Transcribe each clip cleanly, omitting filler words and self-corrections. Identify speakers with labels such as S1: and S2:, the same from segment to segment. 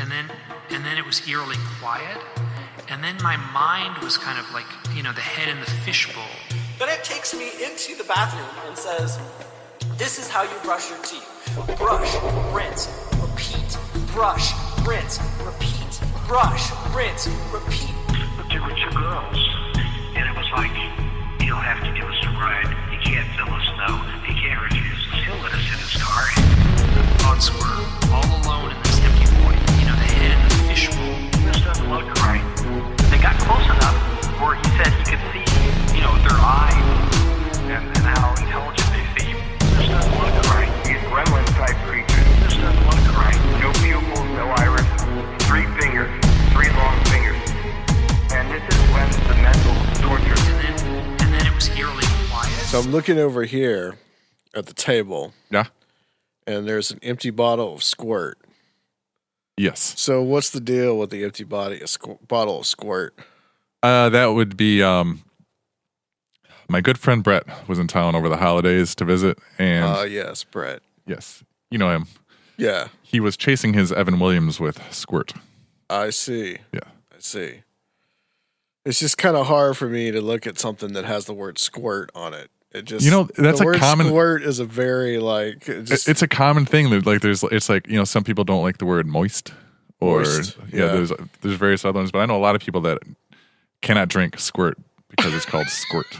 S1: and then it was eerily quiet. And then my mind was kind of like, you know, the head in the fishbowl.
S2: Then it takes me into the bathroom and says, this is how you brush your teeth. Brush, rinse, repeat. Brush, rinse, repeat. Brush, rinse, repeat.
S3: But there were two girls, and it was like, you'll have to give us a ride. You can't tell us no. You can't refuse us. He'll let us in his car.
S1: Thoughts were all alone in this empty void. You know, the head in the fishbowl.
S3: This doesn't look right. They got close enough where he said he could see, you know, their eyes and how intelligent they seem. This doesn't look right. These gremlin-type creatures. This doesn't look right. No pupils, no iris, 3 fingers, 3 long fingers. And this is when the mental torture.
S1: And then it was eerily quiet.
S4: So I'm looking over here at the table.
S5: Yeah.
S4: And there's an empty bottle of Squirt.
S5: Yes.
S4: So what's the deal with the empty bottle of Squirt?
S5: That would be my good friend Brett was in town over the holidays to visit, and
S4: yes, Brett.
S5: yes, you know him.
S4: Yeah,
S5: He was chasing his Evan Williams with Squirt.
S4: I see.
S5: Yeah.
S4: I see. It's just kind of hard for me to look at something that has the word squirt on it. It just,
S5: You know, that's
S4: the
S5: a
S4: word
S5: common-
S4: squirt is a very like,
S5: It's a common thing that like it's like, you know, some people don't like the word moist, or
S4: Moist,
S5: yeah,
S4: yeah.
S5: there's various other ones, but I know a lot of people that cannot drink Squirt because it's called Squirt.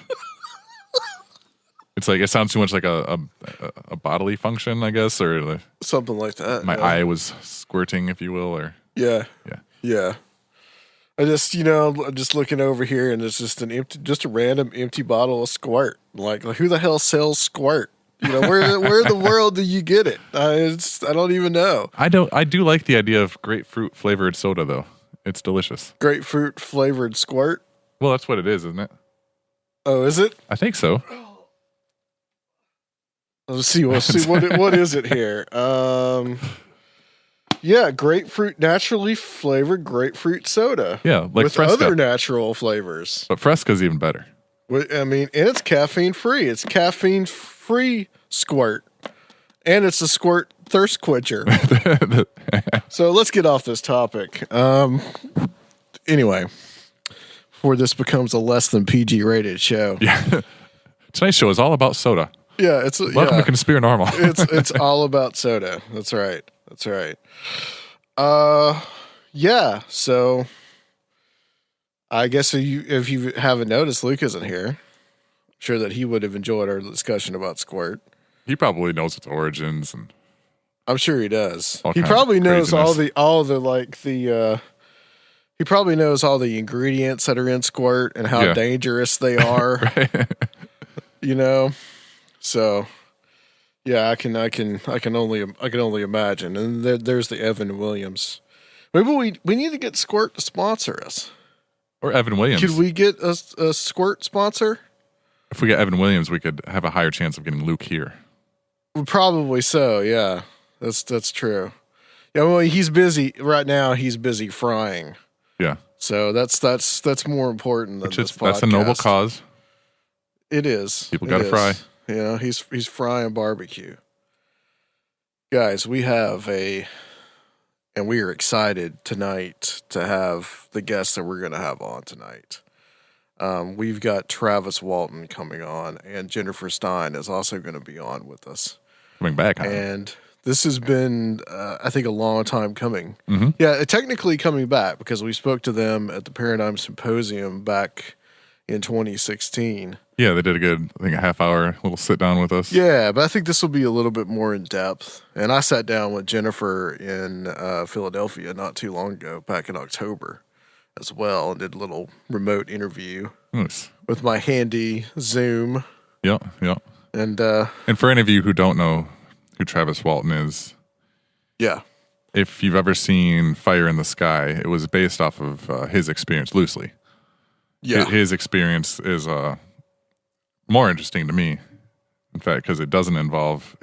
S5: It's like, it sounds too much like a bodily function, I guess, or like
S4: something like that.
S5: my
S4: yeah.
S5: eye was squirting, if you will, or
S4: Yeah.
S5: yeah.
S4: Yeah. I just, you know, I'm just looking over here and it's just just a random empty bottle of Squirt. Like who the hell sells Squirt? You know, where in the world do you get it? I don't even know.
S5: I do like the idea of grapefruit flavored soda though. It's delicious.
S4: Grapefruit flavored Squirt.
S5: Well, that's what it is, isn't it?
S4: Oh, is it?
S5: I think so.
S4: Let's see. We'll see what is it here. Yeah, grapefruit, naturally flavored grapefruit soda.
S5: Yeah, like
S4: with
S5: Fresca.
S4: other natural flavors.
S5: But Fresca's even better.
S4: I mean, and it's caffeine free. It's caffeine free Squirt, and it's a Squirt thirst quencher. So let's get off this topic. Anyway, before this becomes a less than PG rated show.
S5: Yeah. Tonight's show is all about soda.
S4: Yeah, it's
S5: Welcome to Conspire Normal.
S4: it's all about soda. That's right. That's right. Yeah. So I guess if you haven't noticed, Luke isn't here. I'm sure that he would have enjoyed our discussion about Squirt.
S5: He probably knows its origins, and
S4: I'm sure he does.
S5: All
S4: He
S5: kinds of
S4: probably knows
S5: craziness.
S4: he probably knows all the ingredients that are in Squirt and how
S5: Yeah.
S4: dangerous they are. You know, so yeah, I can only imagine. And there's the Evan Williams. Maybe we need to get Squirt to sponsor us.
S5: or Evan Williams.
S4: Could we get a Squirt sponsor?
S5: If we get Evan Williams, we could have a higher chance of getting Luke here.
S4: Probably so. Yeah, that's true. Yeah, well, he's busy right now. He's busy frying.
S5: Yeah,
S4: So that's more important than this podcast.
S5: that's a noble cause.
S4: It is.
S5: People
S4: It
S5: gotta
S4: is.
S5: fry.
S4: You know, he's frying barbecue. Guys, we are excited tonight to have the guests that we're going to have on tonight. We've got Travis Walton coming on, and Jennifer Stein is also going to be on with us.
S5: Coming back, huh?
S4: And this has been, I think, a long time coming.
S5: Mhm.
S4: Yeah, technically coming back because we spoke to them at the Paradigm Symposium back in 2016.
S5: Yeah, they did a good, I think, a half-hour little sit-down with us.
S4: Yeah, but I think this will be a little bit more in depth. And I sat down with Jennifer in Philadelphia not too long ago, back in October as well, and did a little remote interview
S5: Nice.
S4: with my handy Zoom.
S5: Yeah, yeah.
S4: And
S5: And for any of you who don't know who Travis Walton is,
S4: yeah,
S5: if you've ever seen Fire in the Sky, it was based off of his experience loosely.
S4: yeah,
S5: His experience is more interesting to me, in fact, because it doesn't involve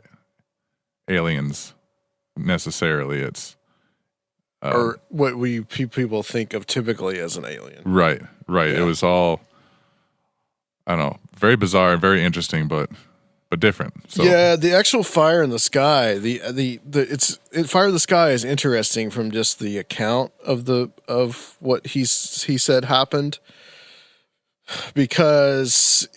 S5: aliens necessarily. It's
S4: or what people think of typically as an alien.
S5: right.
S4: Yeah.
S5: It was all, I don't know, very bizarre, very interesting, but but different. So
S4: Yeah, the actual fire in the sky, fire in the sky is interesting from just the account of what he said happened, because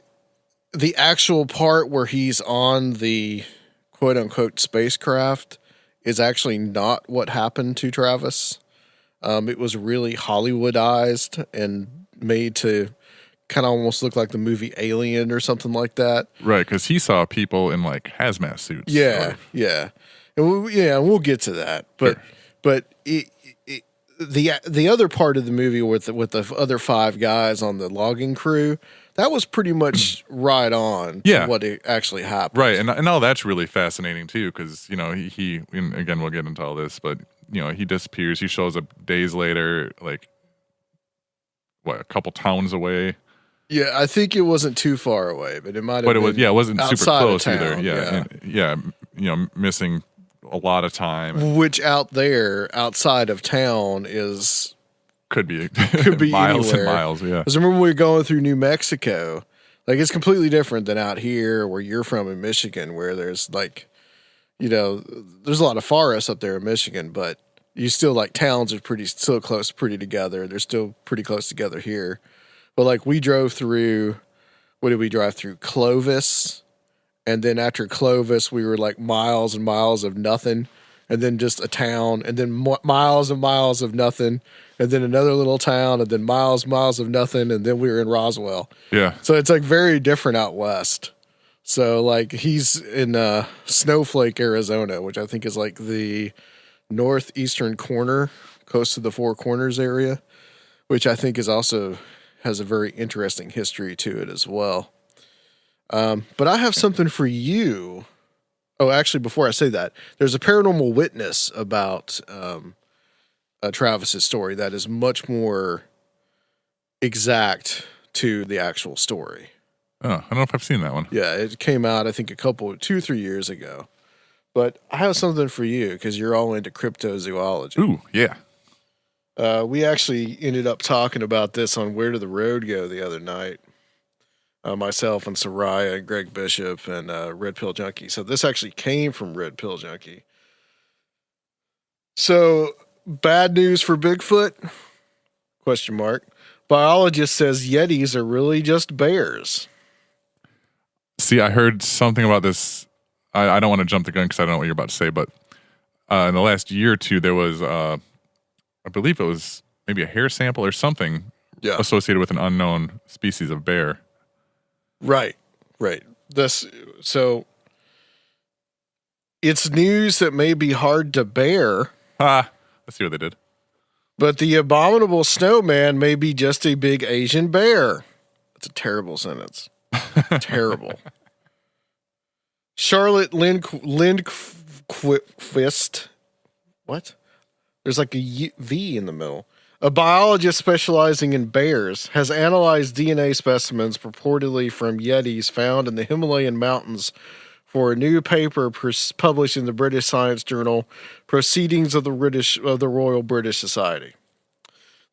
S4: the actual part where he's on the quote unquote spacecraft is actually not what happened to Travis. It was really Hollywoodized and made to kind of almost look like the movie Alien or something like that.
S5: Right, because he saw people in like hazmat suits.
S4: Yeah, yeah, and we'll get to that. But
S5: Sure.
S4: but the other part of the movie with the other 5 guys on the logging crew, that was pretty much right on to
S5: Yeah.
S4: what it actually happened.
S5: Right, and all that's really fascinating too, because he and again we'll get into all this, but he disappears. He shows up days later, like a couple towns away.
S4: Yeah, I think it wasn't too far away, but it might have
S5: But
S4: been.
S5: it wasn't super
S4: outside of
S5: close
S4: town,
S5: either. Yeah, missing a lot of time.
S4: Which out there, outside of town, is
S5: Could be miles
S4: anywhere.
S5: and miles. Yeah,
S4: Because remember we were going through New Mexico, like it's completely different than out here where you're from in Michigan, where there's like, there's a lot of forests up there in Michigan, but you still like towns are still close, pretty together. They're still pretty close together here. But like we drove through, what did we drive through? Clovis. And then after Clovis, we were like miles and miles of nothing. And then just a town. And then miles and miles of nothing. And then another little town. And then miles of nothing. And then we were in Roswell.
S5: yeah.
S4: So it's like very different out west. So like he's in Snowflake, Arizona, which I think is like the northeastern corner, close to the Four Corners area, which I think is also has a very interesting history to it as well. But I have something for you. Oh, actually, before I say that, there's a paranormal witness about Travis's story that is much more exact to the actual story.
S5: Oh, I don't know if I've seen that one.
S4: Yeah, it came out, I think, 2-3 years ago. But I have something for you because you're all into cryptozoology.
S5: Ooh, yeah.
S4: We actually ended up talking about this on Where Did the Road Go the other night. Myself and Soraya, Greg Bishop, and Red Pill Junkie. So this actually came from Red Pill Junkie. So, bad news for Bigfoot? Question mark. Biologist says Yetis are really just bears.
S5: See, I heard something about this. I don't want to jump the gun because I don't know what you're about to say, but in the last year or two, there was, I believe it was maybe a hair sample or something associated with an unknown species of bear.
S4: Right. So it's news that may be hard to bear,
S5: Let's see what they did.
S4: but the abominable snowman may be just a big Asian bear. That's a terrible sentence. Terrible. Charlotte Lindqvist. What? There's like a V in the middle. A biologist specializing in bears has analyzed DNA specimens purportedly from Yetis found in the Himalayan mountains for a new paper published in the British Science Journal, Proceedings of the Royal British Society.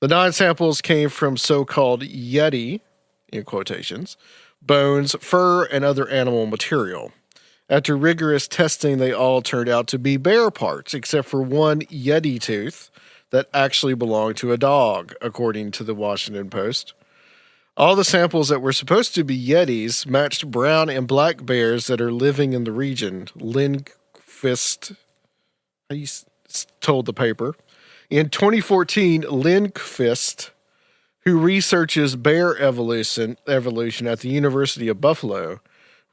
S4: The 9 samples came from so-called Yeti, in quotations, bones, fur, and other animal material. After rigorous testing, they all turned out to be bear parts, except for one Yeti tooth that actually belonged to a dog, according to the Washington Post. All the samples that were supposed to be Yetis matched brown and black bears that are living in the region, Lindqvist told the paper. In 2014, Lindqvist, who researches bear evolution at the University of Buffalo,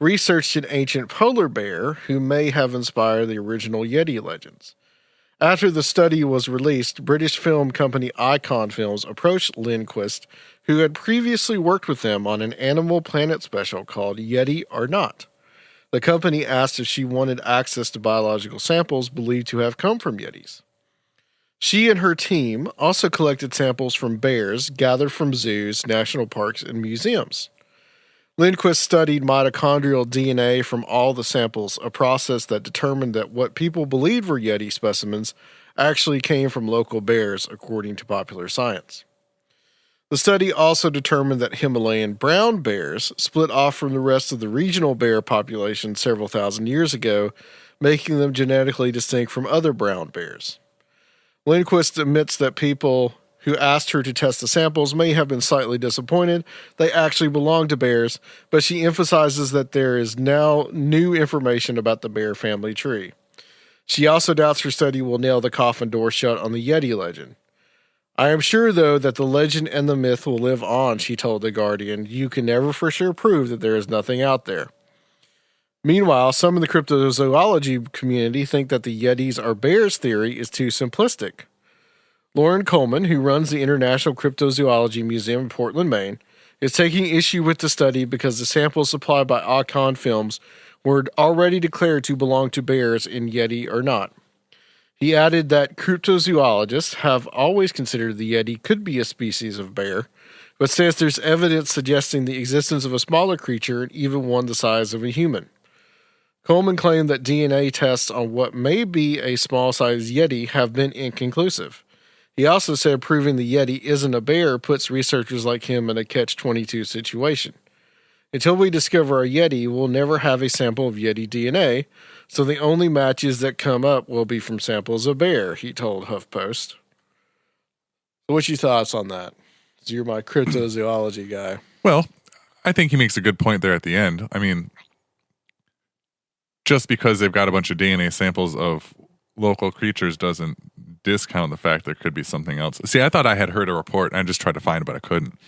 S4: researched an ancient polar bear who may have inspired the original Yeti legends. After the study was released, British film company Icon Films approached Lindqvist, who had previously worked with them on an Animal Planet special called Yeti or Not. The company asked if she wanted access to biological samples believed to have come from Yetis. She and her team also collected samples from bears gathered from zoos, national parks, and museums. Lindqvist studied mitochondrial DNA from all the samples, a process that determined that what people believed were Yeti specimens actually came from local bears, according to Popular Science. The study also determined that Himalayan brown bears split off from the rest of the regional bear population several thousand years ago, making them genetically distinct from other brown bears. Lindquist admits that people who asked her to test the samples may have been slightly disappointed they actually belong to bears, but she emphasizes that there is now new information about the bear family tree. She also doubts her study will nail the coffin door shut on the Yeti legend. I am sure, though, that the legend and the myth will live on, she told The Guardian. You can never for sure prove that there is nothing out there. Meanwhile, some in the cryptozoology community think that the Yetis are bears theory is too simplistic. Lauren Coleman, who runs the International Cryptozoology Museum in Portland, Maine, is taking issue with the study because the samples supplied by Ocon Films were already declared to belong to bears in Yeti or not. He added that cryptozoologists have always considered the Yeti could be a species of bear, but says there's evidence suggesting the existence of a smaller creature and even one the size of a human. Coleman claimed that DNA tests on what may be a small-sized Yeti have been inconclusive. He also said proving the Yeti isn't a bear puts researchers like him in a catch-22 situation. Until we discover a Yeti, we'll never have a sample of Yeti DNA, so the only matches that come up will be from samples of bear, he told HuffPost. So what's your thoughts on that? So you're my cryptozoology guy.
S5: Well, I think he makes a good point there at the end. I mean, just because they've got a bunch of DNA samples of local creatures doesn't discount the fact there could be something else. See, I thought I had heard a report, and I just tried to find it, but I couldn't.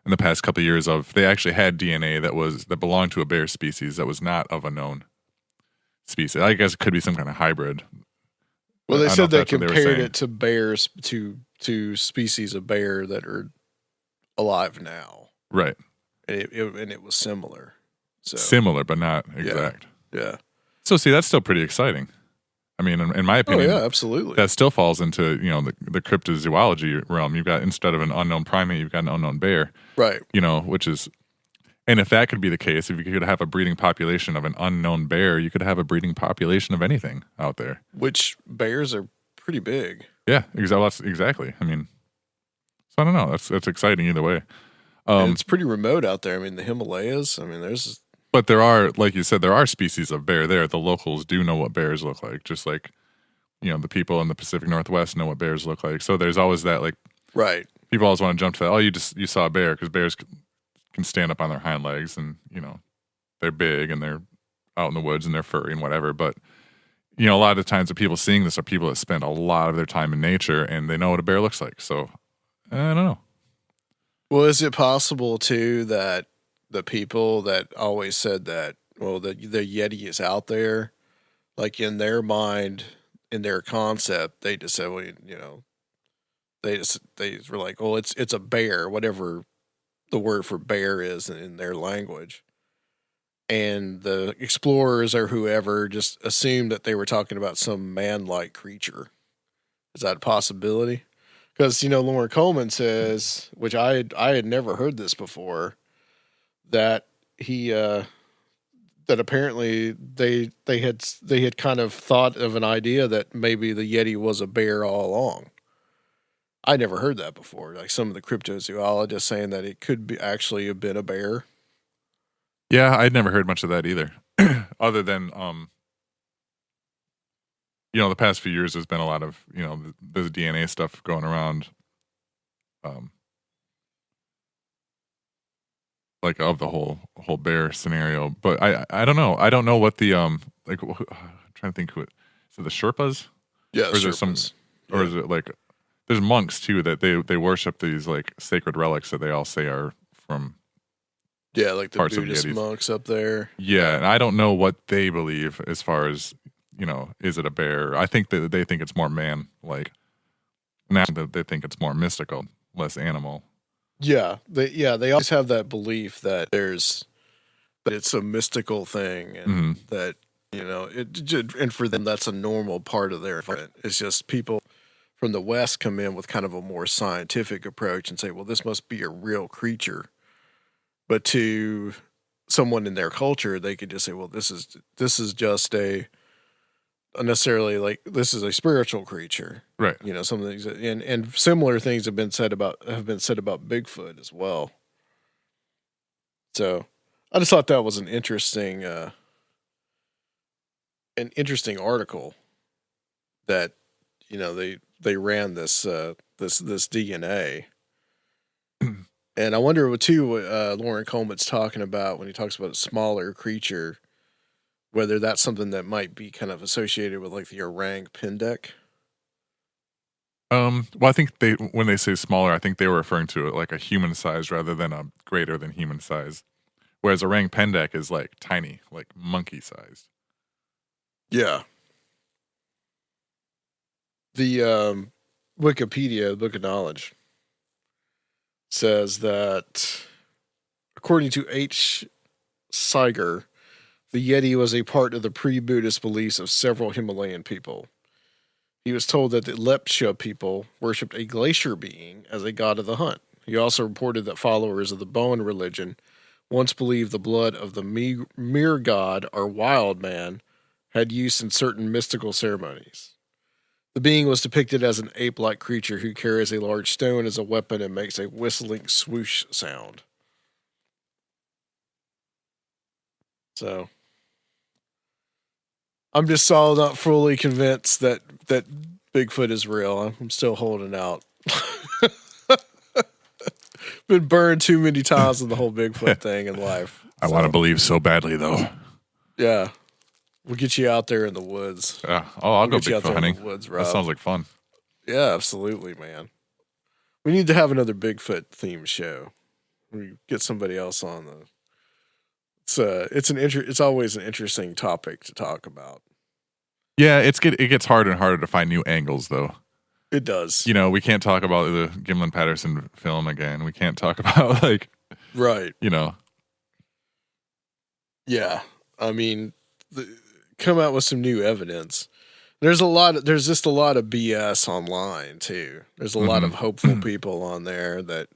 S5: In the past couple of years, they actually had DNA that belonged to a bear species that was not of a known species. I guess it could be some kind of hybrid.
S4: Well, they said they compared it to bears to species of bear that are alive now,
S5: right?
S4: And it was similar. So
S5: similar, but not exact.
S4: Yeah.
S5: So see, that's still pretty exciting. I mean, in my opinion,
S4: absolutely.
S5: That still falls into the cryptozoology realm. You've got, instead of an unknown primate, you've got an unknown bear,
S4: right?
S5: Which is, and if that could be the case, if you could have a breeding population of an unknown bear, you could have a breeding population of anything out there.
S4: Which bears are pretty big.
S5: Yeah, exactly. I mean, so I don't know. That's exciting either way.
S4: And it's pretty remote out there. I mean, the Himalayas. I mean, there's.
S5: But there are, like you said, there are species of bear there. The locals do know what bears look like, just like, the people in the Pacific Northwest know what bears look like. So there's always that, like,
S4: right.
S5: People always want to jump to that. Oh, you saw a bear, because bears can stand up on their hind legs, and they're big and they're out in the woods and they're furry and whatever. But a lot of the times the people seeing this are people that spend a lot of their time in nature and they know what a bear looks like. So I don't know.
S4: Well, is it possible too that the people that always said that, well, the Yeti is out there, like in their mind, in their concept, they just said, well, they were like, well, it's a bear, whatever the word for bear is in their language. And the explorers or whoever just assumed that they were talking about some man-like creature. Is that a possibility? Because, Lauren Coleman says, which I had never heard this before, that he that apparently they had kind of thought of an idea that maybe the Yeti was a bear all along. I never heard that before. Like some of the cryptozoologists saying that it could be actually have been a bear.
S5: Yeah, I'd never heard much of that either. Other than the past few years there's been a lot of, there's DNA stuff going around. Like of the whole bear scenario, but I don't know. I don't know what the I'm trying to think who is it the Sherpas?
S4: Yeah,
S5: or is
S4: Sherpas.
S5: Or is it like there's monks too that they worship these like sacred relics that they all say are from
S4: like the
S5: parts
S4: Buddhist
S5: of Yetis.
S4: monks up there.
S5: Yeah, and I don't know what they believe as far as is it a bear? I think that they think it's more man like, and that they think it's more mystical, less animal.
S4: Yeah, they always have that belief that it's a mystical thing, and that and for them that's a normal part of their event. It's just people from the West come in with kind of a more scientific approach and say, well, this must be a real creature. But to someone in their culture, they could just say, well, this is just a necessarily like this is a spiritual creature,
S5: Right.
S4: you know, some things and similar things have been said about Bigfoot as well. So I just thought that was an interesting article that, you know, they ran this DNA. And I wonder too what Lauren Coleman's talking about when he talks about a smaller creature, whether that's something that might be kind of associated with like the orang pendek.
S5: Well, I think when they say smaller, I think they were referring to it like a human size rather than a greater than human size. Whereas orang pendek is like tiny, like monkey sized.
S4: Yeah. The Wikipedia, the Book of Knowledge, says that according to H. Siger, the Yeti was a part of the pre-Buddhist beliefs of several Himalayan people. He was told that the Lepcha people worshipped a glacier being as a god of the hunt. He also reported that followers of the Boan religion once believed the blood of the mere god or wild man had use in certain mystical ceremonies. The being was depicted as an ape-like creature who carries a large stone as a weapon and makes a whistling swoosh sound. So, I'm just still not fully convinced that Bigfoot is real. I'm still holding out. Been burned too many times with the whole Bigfoot thing in life.
S5: I want to believe so badly, though.
S4: Yeah. We'll get you out there in the woods.
S5: I'll go Bigfoot hunting.
S4: Woods,
S5: that sounds like fun.
S4: Yeah, absolutely, man. We need to have another Bigfoot themed show. We get somebody else on the. It's always an interesting topic to talk about.
S5: Yeah, it gets harder and harder to find new angles, though.
S4: It does.
S5: You know, we can't talk about the Gimlin Patterson film again. We can't talk about
S4: right.
S5: You know.
S4: Yeah, I mean, come out with some new evidence. There's just a lot of BS online too. There's a lot of hopeful people on there that,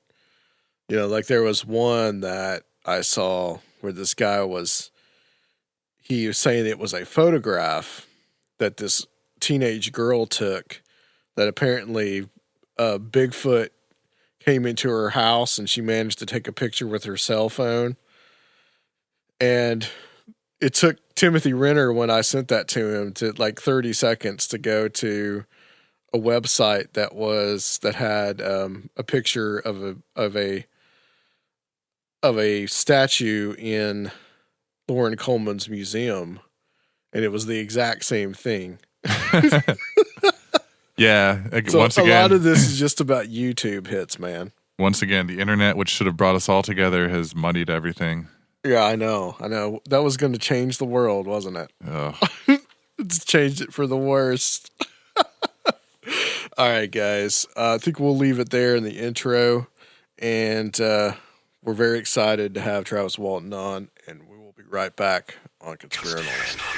S4: you know, like there was one that I saw where this guy was saying it was a photograph that this teenage girl took that apparently Bigfoot came into her house and she managed to take a picture with her cell phone. And it took Timothy Renner, when I sent that to him, to like 30 seconds to go to a website that had a picture of a statue in Lauren Coleman's museum, and it was the exact same thing.
S5: Yeah.
S4: So
S5: once again,
S4: a lot of this is just about YouTube hits, man.
S5: Once again, the internet, which should have brought us all together, has muddied everything.
S4: Yeah, I know. That was going to change the world, wasn't it? It's changed it for the worst. All right, guys. I think we'll leave it there in the intro. And we're very excited to have Travis Walton on. And we will be right back on Conspiranormal.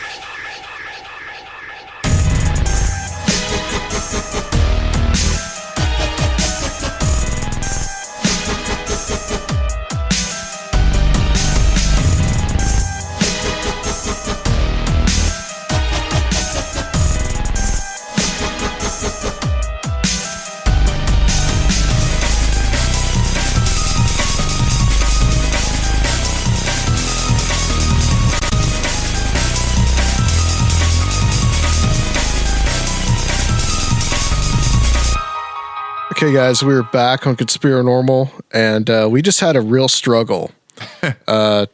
S4: Okay, guys, we're back on Conspiranormal, and we just had a real struggle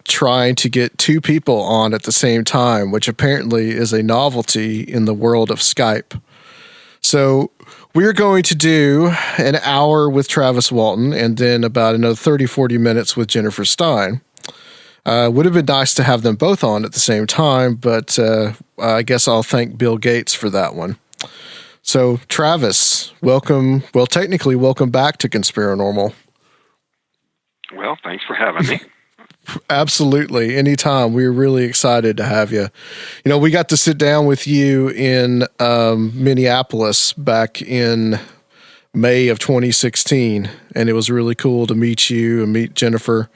S4: trying to get two people on at the same time, which apparently is a novelty in the world of Skype. So we're going to do an hour with Travis Walton and then about another 30, 40 minutes with Jennifer Stein. Would have been nice to have them both on at the same time, but I guess I'll thank Bill Gates for that one. So, Travis, welcome. Well, technically, welcome back to Conspiranormal.
S3: Well, thanks for having me.
S4: Absolutely. Anytime. We're really excited to have you. You know, we got to sit down with you in Minneapolis back in May of 2016, and it was really cool to meet you and meet Jennifer.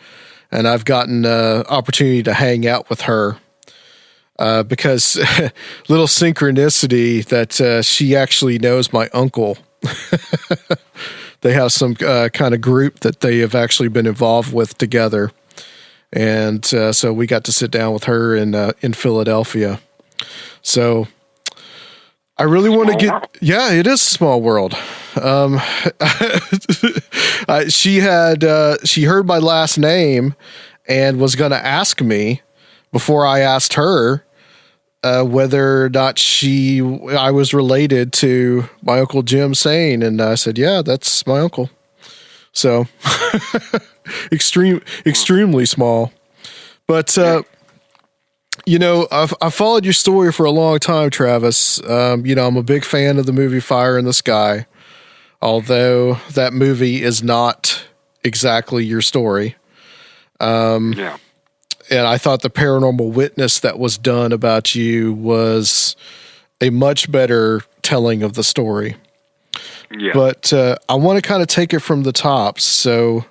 S4: And I've gotten an opportunity to hang out with her because little synchronicity that she actually knows my uncle. They have some kind of group that they have actually been involved with together. And so we got to sit down with her in Philadelphia. So I really want to get, yeah, it is a small world. She heard my last name and was going to ask me before I asked her whether or not I was related to my Uncle Jim Sane. And I said, yeah, that's my uncle. So extremely small. But, I've followed your story for a long time, Travis. I'm a big fan of the movie Fire in the Sky, although that movie is not exactly your story.
S6: Yeah.
S4: And I thought the paranormal witness that was done about you was a much better telling of the story.
S6: Yeah.
S4: But I want to kind of take it from the top. So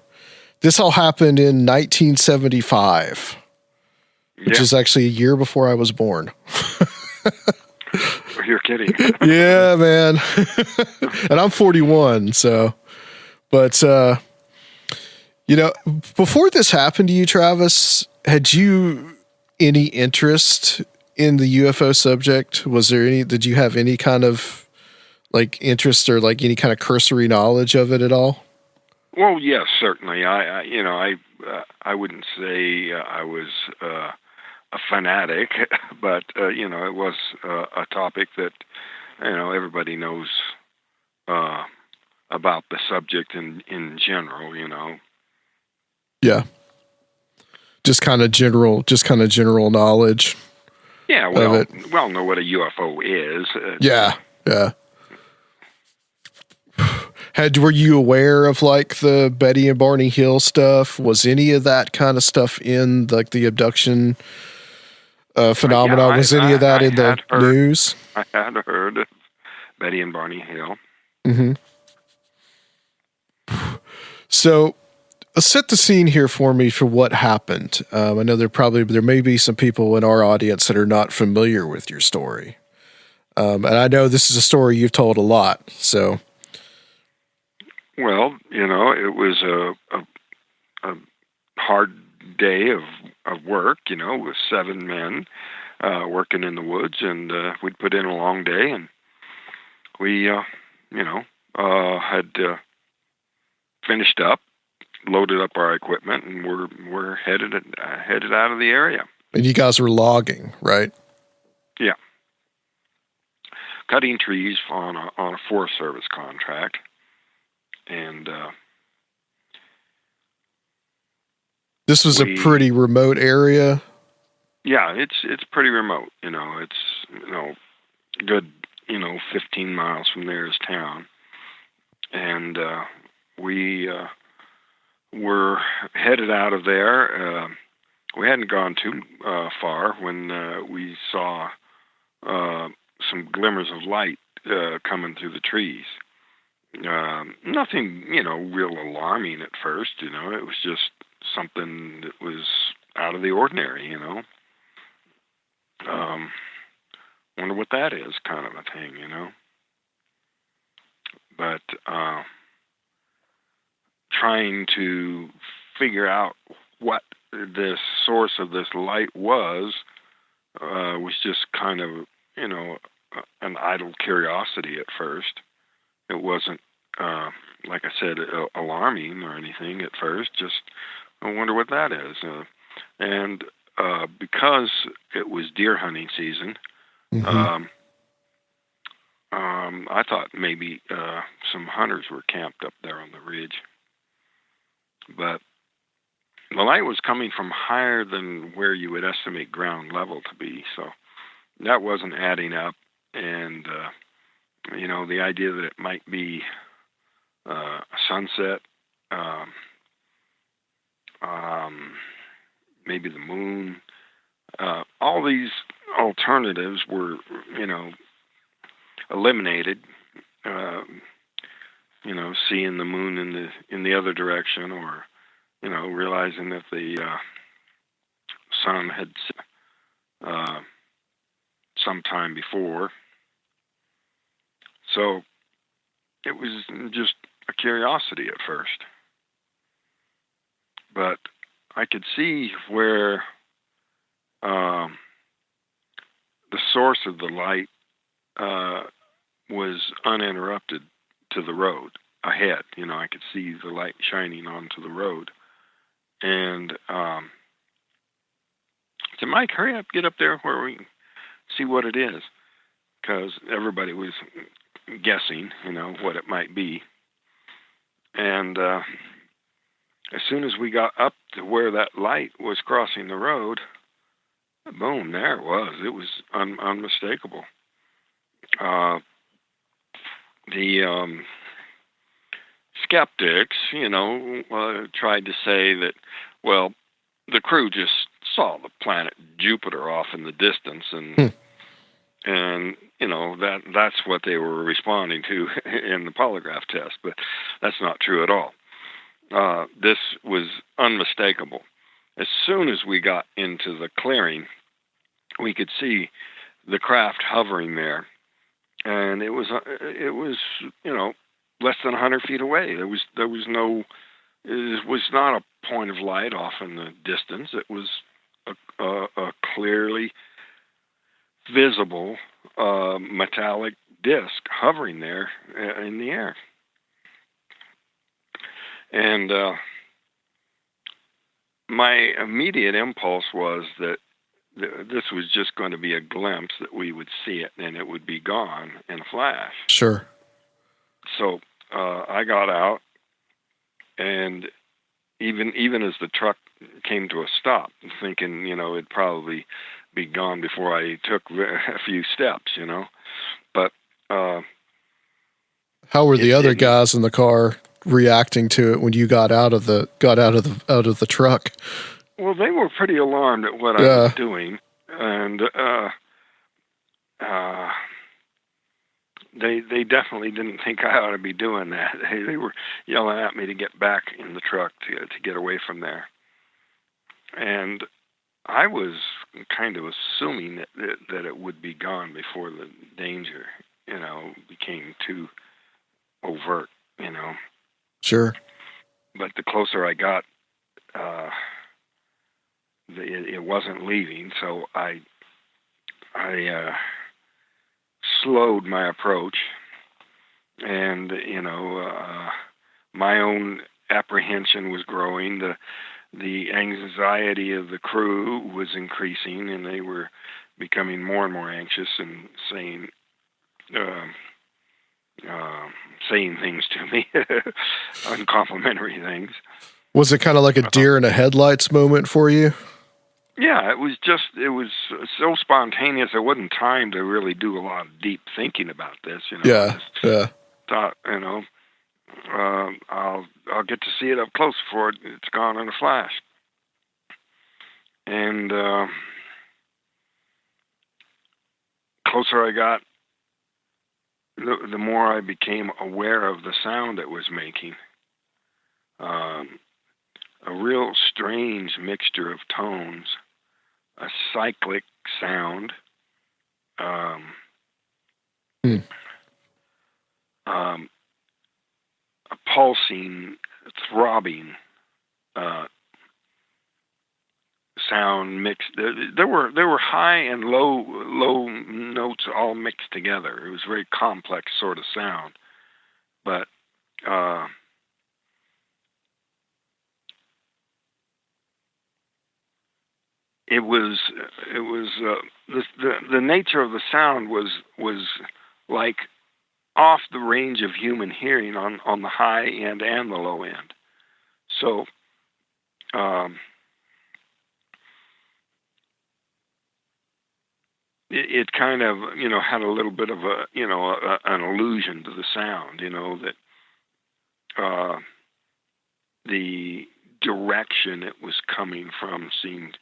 S4: this all happened in 1975, which is actually a year before I was born.
S6: You're kidding.
S4: Yeah, man. And I'm 41. So, but, before this happened to you, Travis, had you any interest in the UFO subject? Did you have any kind of like interest or like any kind of cursory knowledge of it at all?
S6: Well, yes, certainly. I wouldn't say I was a fanatic, but it was a topic that everybody knows about the subject in general.
S4: Yeah. Just kind of general knowledge.
S6: Yeah, we all know what a UFO is.
S4: Yeah. Were you aware of like the Betty and Barney Hill stuff? Was any of that kind of stuff in like the abduction phenomena? Was any of that in the news?
S6: I had heard of Betty and Barney Hill.
S4: Mm-hmm. So set the scene here for me for what happened. I know there may be some people in our audience that are not familiar with your story. And I know this is a story you've told a lot, so.
S6: Well, it was a hard day of work, with 7 men working in the woods, and we'd put in a long day, and we, had finished up, loaded up our equipment, and we're headed out of the area.
S4: And you guys were logging, right?
S6: Yeah, cutting trees on a Forest Service contract. And
S4: this was a pretty remote area.
S6: Yeah, it's pretty remote. It's good 15 miles from the nearest town, and we were headed out of there. We hadn't gone too far when we saw some glimmers of light coming through the trees. Nothing, real alarming at first, it was just something that was out of the ordinary, wonder what that is, kind of a thing, but, trying to figure out what the source of this light was just kind of, an idle curiosity at first. It wasn't, like I said, alarming or anything at first. Just, I wonder what that is. And because it was deer hunting season,
S4: mm-hmm.
S6: I thought maybe some hunters were camped up there on the ridge. But the light was coming from higher than where you would estimate ground level to be, so that wasn't adding up. And the idea that it might be a sunset, maybe the moon, all these alternatives were, eliminated. Seeing the moon in the other direction, or realizing that the sun had sometime before. So it was just a curiosity at first. But I could see where the source of the light was uninterrupted to the road ahead. I could see the light shining onto the road. And I said, Mike, hurry up, get up there where we can see what it is. Because everybody was guessing, what it might be. And as soon as we got up to where that light was crossing the road, boom, there it was. It was unmistakable. The skeptics, tried to say that, well, the crew just saw the planet Jupiter off in the distance, and that's what they were responding to in the polygraph test, but that's not true at all. This was unmistakable. As soon as we got into the clearing, we could see the craft hovering there, and it was less than 100 feet away. It was not a point of light off in the distance. It was a clearly visible metallic disc hovering there in the air. And my immediate impulse was that this was just going to be a glimpse, that we would see it and it would be gone in a flash.
S4: Sure.
S6: So I got out, and even as the truck came to a stop, thinking, it'd probably be gone before I took a few steps, But
S4: how were the other guys in the car reacting to it when you got out of the truck?
S6: Well, they were pretty alarmed at what I was doing, and they definitely didn't think I ought to be doing that. They were yelling at me to get back in the truck to get away from there, and I was kind of assuming that it would be gone before the danger, became too overt,
S4: Sure.
S6: But the closer I got, it wasn't leaving, so I slowed my approach, and my own apprehension was growing. The anxiety of the crew was increasing, and they were becoming more and more anxious and saying things to me, uncomplimentary things.
S4: Was it kind of like a deer in the headlights moment for you?
S6: Yeah, it was so spontaneous. There wasn't time to really do a lot of deep thinking about this.
S4: Yeah.
S6: Thought, I'll get to see it up close before it's gone in a flash. And closer I got, the more I became aware of the sound it was making. A real strange mixture of tones, a cyclic sound, a pulsing, throbbing sound mixed. There were high and low notes all mixed together. It was a very complex sort of sound, but it was the nature of the sound was like off the range of human hearing on the high end and the low end. So it kind of had a little bit of an allusion to the sound, that the direction it was coming from seemed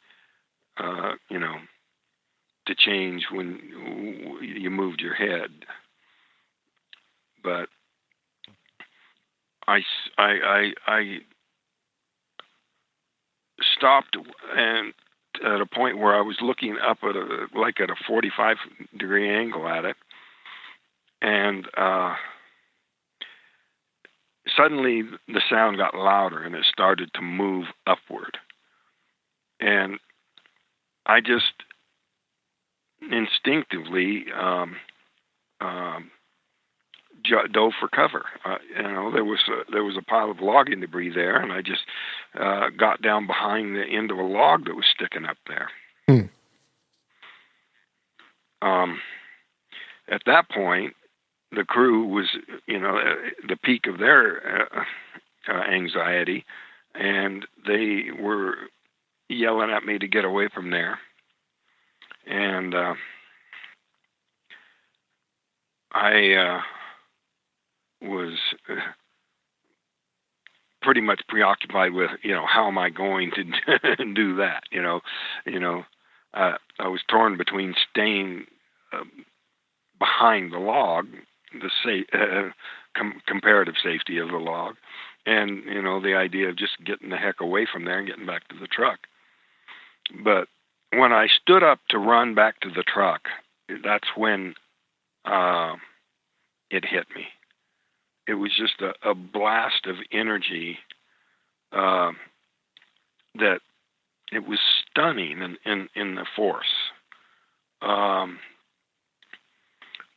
S6: to change when you moved your head. But I stopped and at a point where I was looking up at a 45-degree angle at it, and suddenly the sound got louder and it started to move upward. And I just instinctively dove for cover. There was a pile of logging debris there, and I just got down behind the end of a log that was sticking up there. At that point, the crew was, the peak of their anxiety, and they were yelling at me to get away from there. And I was pretty much preoccupied with, how am I going to do that? I was torn between staying behind the log, the comparative safety of the log, and the idea of just getting the heck away from there and getting back to the truck. But when I stood up to run back to the truck, that's when it hit me. It was just a blast of energy that it was stunning in the force.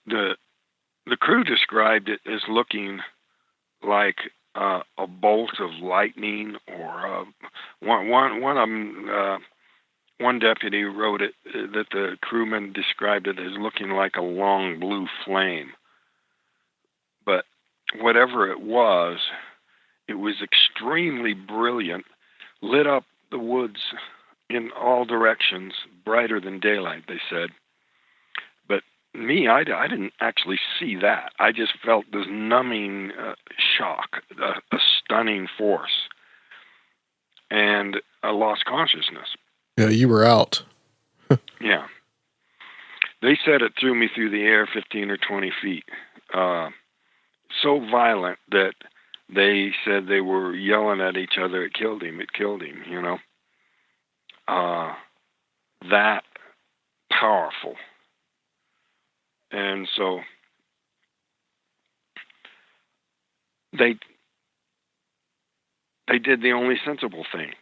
S6: The crew described it as looking like a bolt of lightning, or one deputy wrote it that the crewman described it as looking like a long blue flame. But whatever it was extremely brilliant, lit up the woods in all directions, brighter than daylight, they said. But me, I didn't actually see that. I just felt this numbing shock, a stunning force, and I lost consciousness.
S4: Yeah, you were out.
S6: Yeah. They said it threw me through the air 15 or 20 feet. So violent that they said they were yelling at each other, it killed him, that powerful. And so they did the only sensible thing,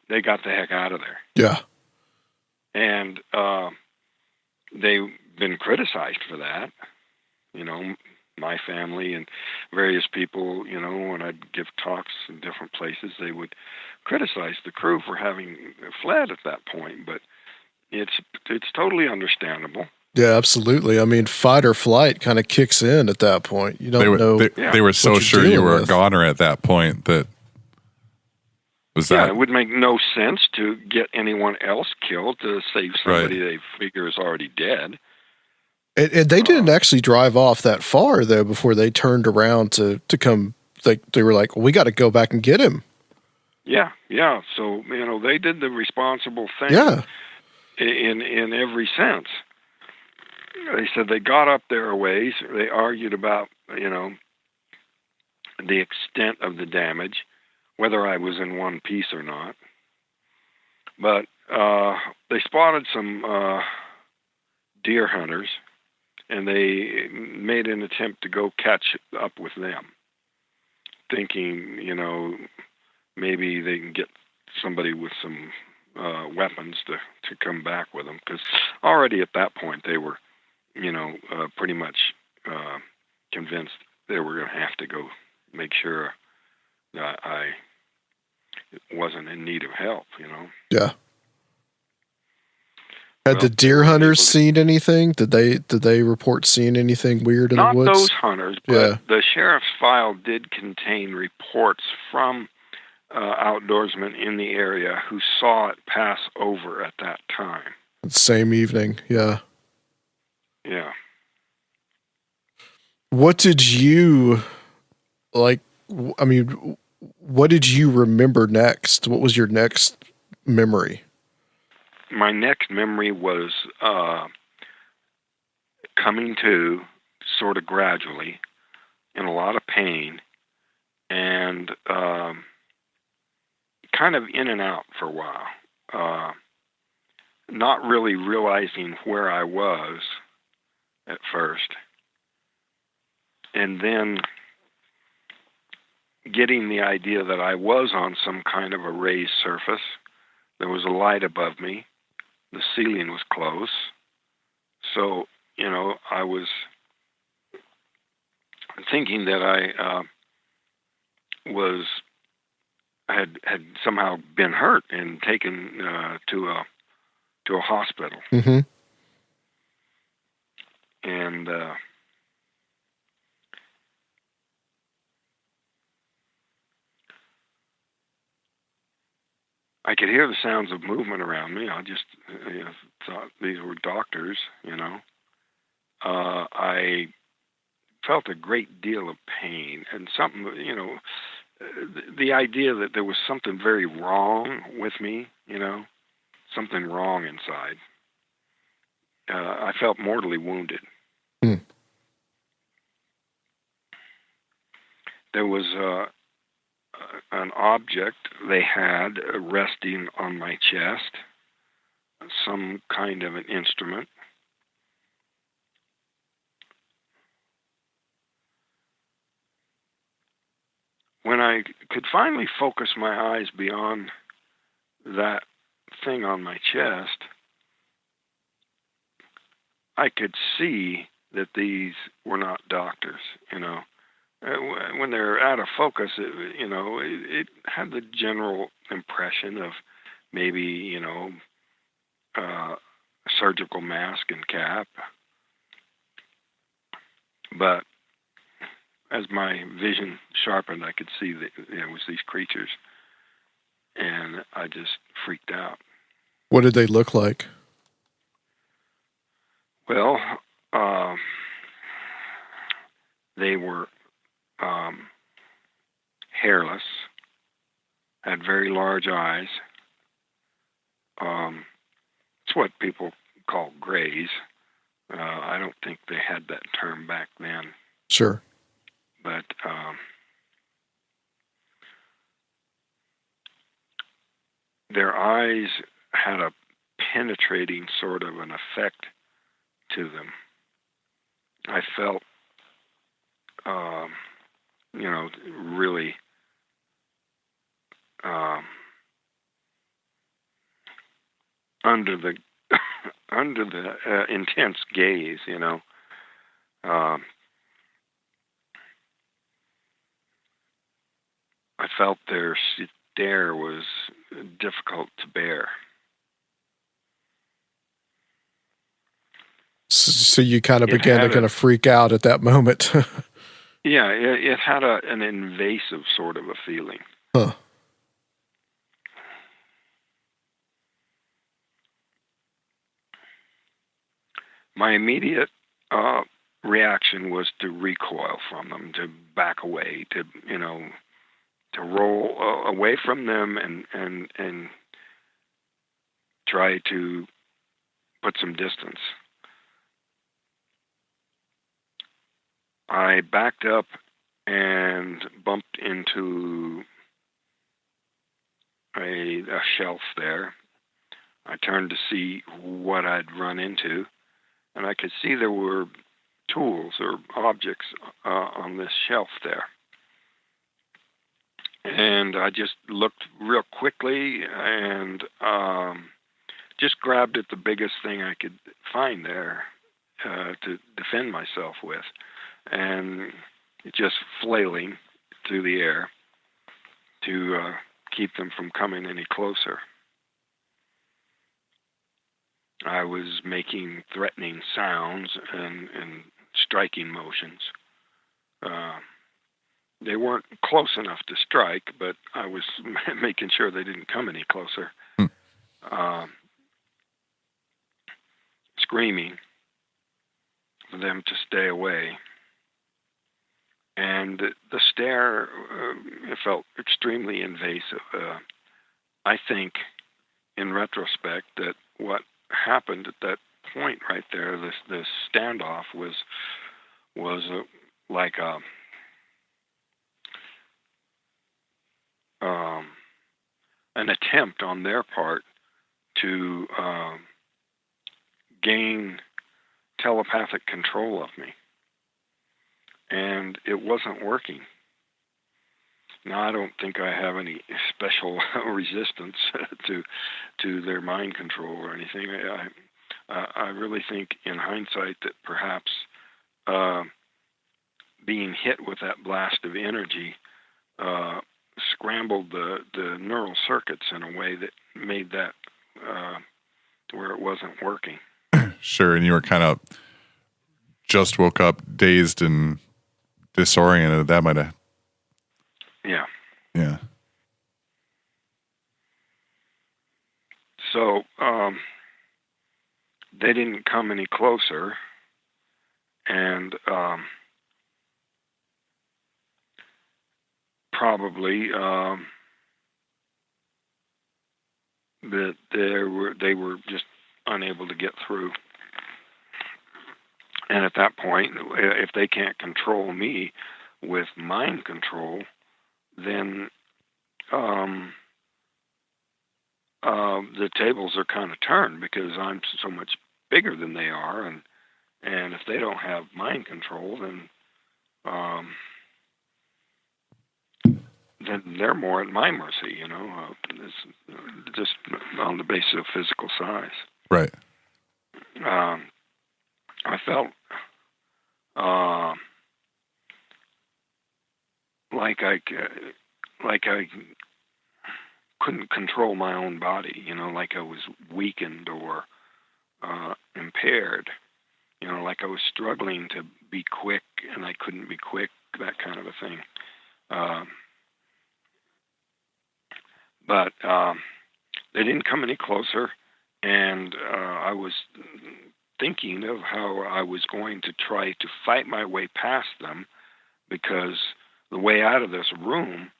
S6: they got the heck out of there.
S4: Yeah.
S6: And they've been criticized for that, my family and various people, when I'd give talks in different places, they would criticize the crew for having fled at that point. But it's totally understandable.
S4: Yeah, absolutely. I mean, fight or flight kind of kicks in at that point. You don't know.
S5: They were so sure you were a goner at that point that was that.
S6: Yeah, it would make no sense to get anyone else killed to save somebody they figure is already dead.
S4: And they didn't actually drive off that far, though, before they turned around to come. They were like, well, we got to go back and get him.
S6: Yeah. So, they did the responsible thing in every sense. They said they got up there a ways. They argued about, the extent of the damage, whether I was in one piece or not. But they spotted some deer hunters, and they made an attempt to go catch up with them, thinking, maybe they can get somebody with some weapons to come back with them. Because already at that point they were, pretty much convinced they were going to have to go make sure that I wasn't in need of help,
S4: Yeah. Had the deer hunters seen anything? Did they report seeing anything weird in the woods?
S6: Not those hunters, but the sheriff's file did contain reports from outdoorsmen in the area who saw it pass over at that time.
S4: Same evening, yeah.
S6: Yeah.
S4: What did you what did you remember next? What was your next memory?
S6: My next memory was coming to sort of gradually, in a lot of pain, and kind of in and out for a while. not really realizing where I was at first, and then getting the idea that I was on some kind of a raised surface. There was a light above me. The ceiling was close. So, I was thinking that I had somehow been hurt and taken to a hospital.
S4: Mm-hmm.
S6: And I could hear the sounds of movement around me. I just thought these were doctors, I felt a great deal of pain and something, the idea that there was something very wrong with me, something wrong inside. I felt mortally wounded.
S4: Mm.
S6: There was an object they had resting on my chest, some kind of an instrument. When I could finally focus my eyes beyond that thing on my chest, I could see that these were not doctors, When they're out of focus, it had the general impression of maybe, a surgical mask and cap. But as my vision sharpened, I could see that it was these creatures, and I just freaked out.
S4: What did they look like?
S6: Well, they were hairless, had very large eyes. It's what people call grays. I don't think they had that term back then.
S4: Sure.
S6: But their eyes had a penetrating sort of an effect to them. I felt, really under the intense gaze, I felt their stare was difficult to bear.
S4: So you kind of began to kind of freak out at that moment.
S6: Yeah, it had an invasive sort of a feeling.
S4: Huh.
S6: My immediate reaction was to recoil from them, to back away, to roll away from them and try to put some distance. I backed up and bumped into a shelf there. I turned to see what I'd run into, and I could see there were tools or objects on this shelf there. And I just looked real quickly and just grabbed at the biggest thing I could find there to defend myself with. And just flailing through the air to keep them from coming any closer. I was making threatening sounds and striking motions. They weren't close enough to strike, but I was making sure they didn't come any closer. Screaming for them to stay away. And the stare, it felt extremely invasive. I think, in retrospect, that what happened at that point right there, this standoff, was like an attempt on their part to gain telepathic control of me. And it wasn't working. Now, I don't think I have any special resistance to their mind control or anything. I really think, in hindsight, that perhaps being hit with that blast of energy scrambled the neural circuits in a way that made that where it wasn't working.
S5: Sure, and you were kind of just woke up, dazed and disoriented. That might have.
S6: Yeah.
S5: Yeah.
S6: So they didn't come any closer, and probably that they were just unable to get through. And at that point, if they can't control me with mind control, then the tables are kind of turned, because I'm so much bigger than they are, and if they don't have mind control, then they're more at my mercy, it's just on the basis of physical size.
S5: Right.
S6: I felt like I couldn't control my own body, like I was weakened or impaired, like I was struggling to be quick and I couldn't be quick, that kind of a thing. But they didn't come any closer, and I was thinking of how I was going to try to fight my way past them, because the way out of this room,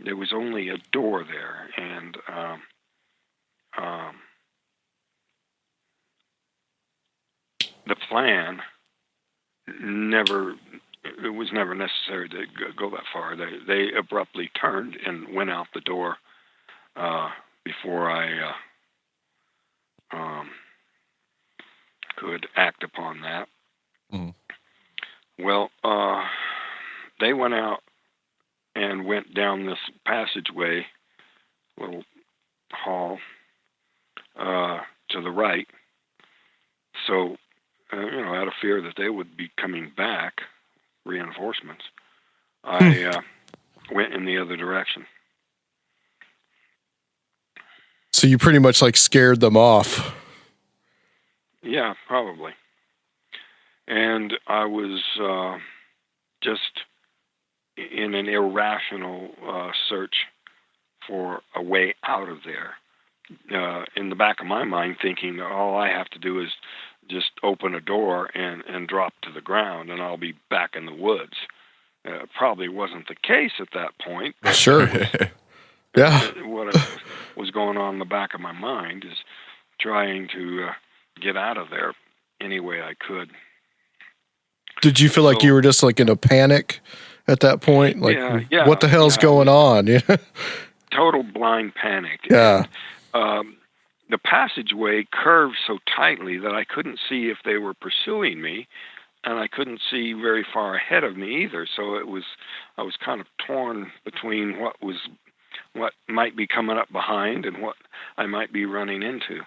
S6: there was only a door there, and the plan it was never necessary to go that far. They abruptly turned and went out the door before I could act upon that.
S5: Mm.
S6: Well, they went out and went down this passageway, little hall, to the right. So, out of fear that they would be coming back, reinforcements, I went in the other direction.
S4: So you pretty much scared them off.
S6: Yeah, probably. And I was just in an irrational search for a way out of there. In the back of my mind, thinking all I have to do is just open a door and drop to the ground, and I'll be back in the woods. Probably wasn't the case at that point.
S4: Sure. Yeah.
S6: What was going on in the back of my mind is trying to get out of there any way I could.
S4: Did you feel like you were just in a panic at that point?
S6: Yeah,
S4: what the hell's going on? Yeah.
S6: Total blind panic.
S4: Yeah.
S6: And, the passageway curved so tightly that I couldn't see if they were pursuing me, and I couldn't see very far ahead of me either. So I was kind of torn between what might be coming up behind and what I might be running into.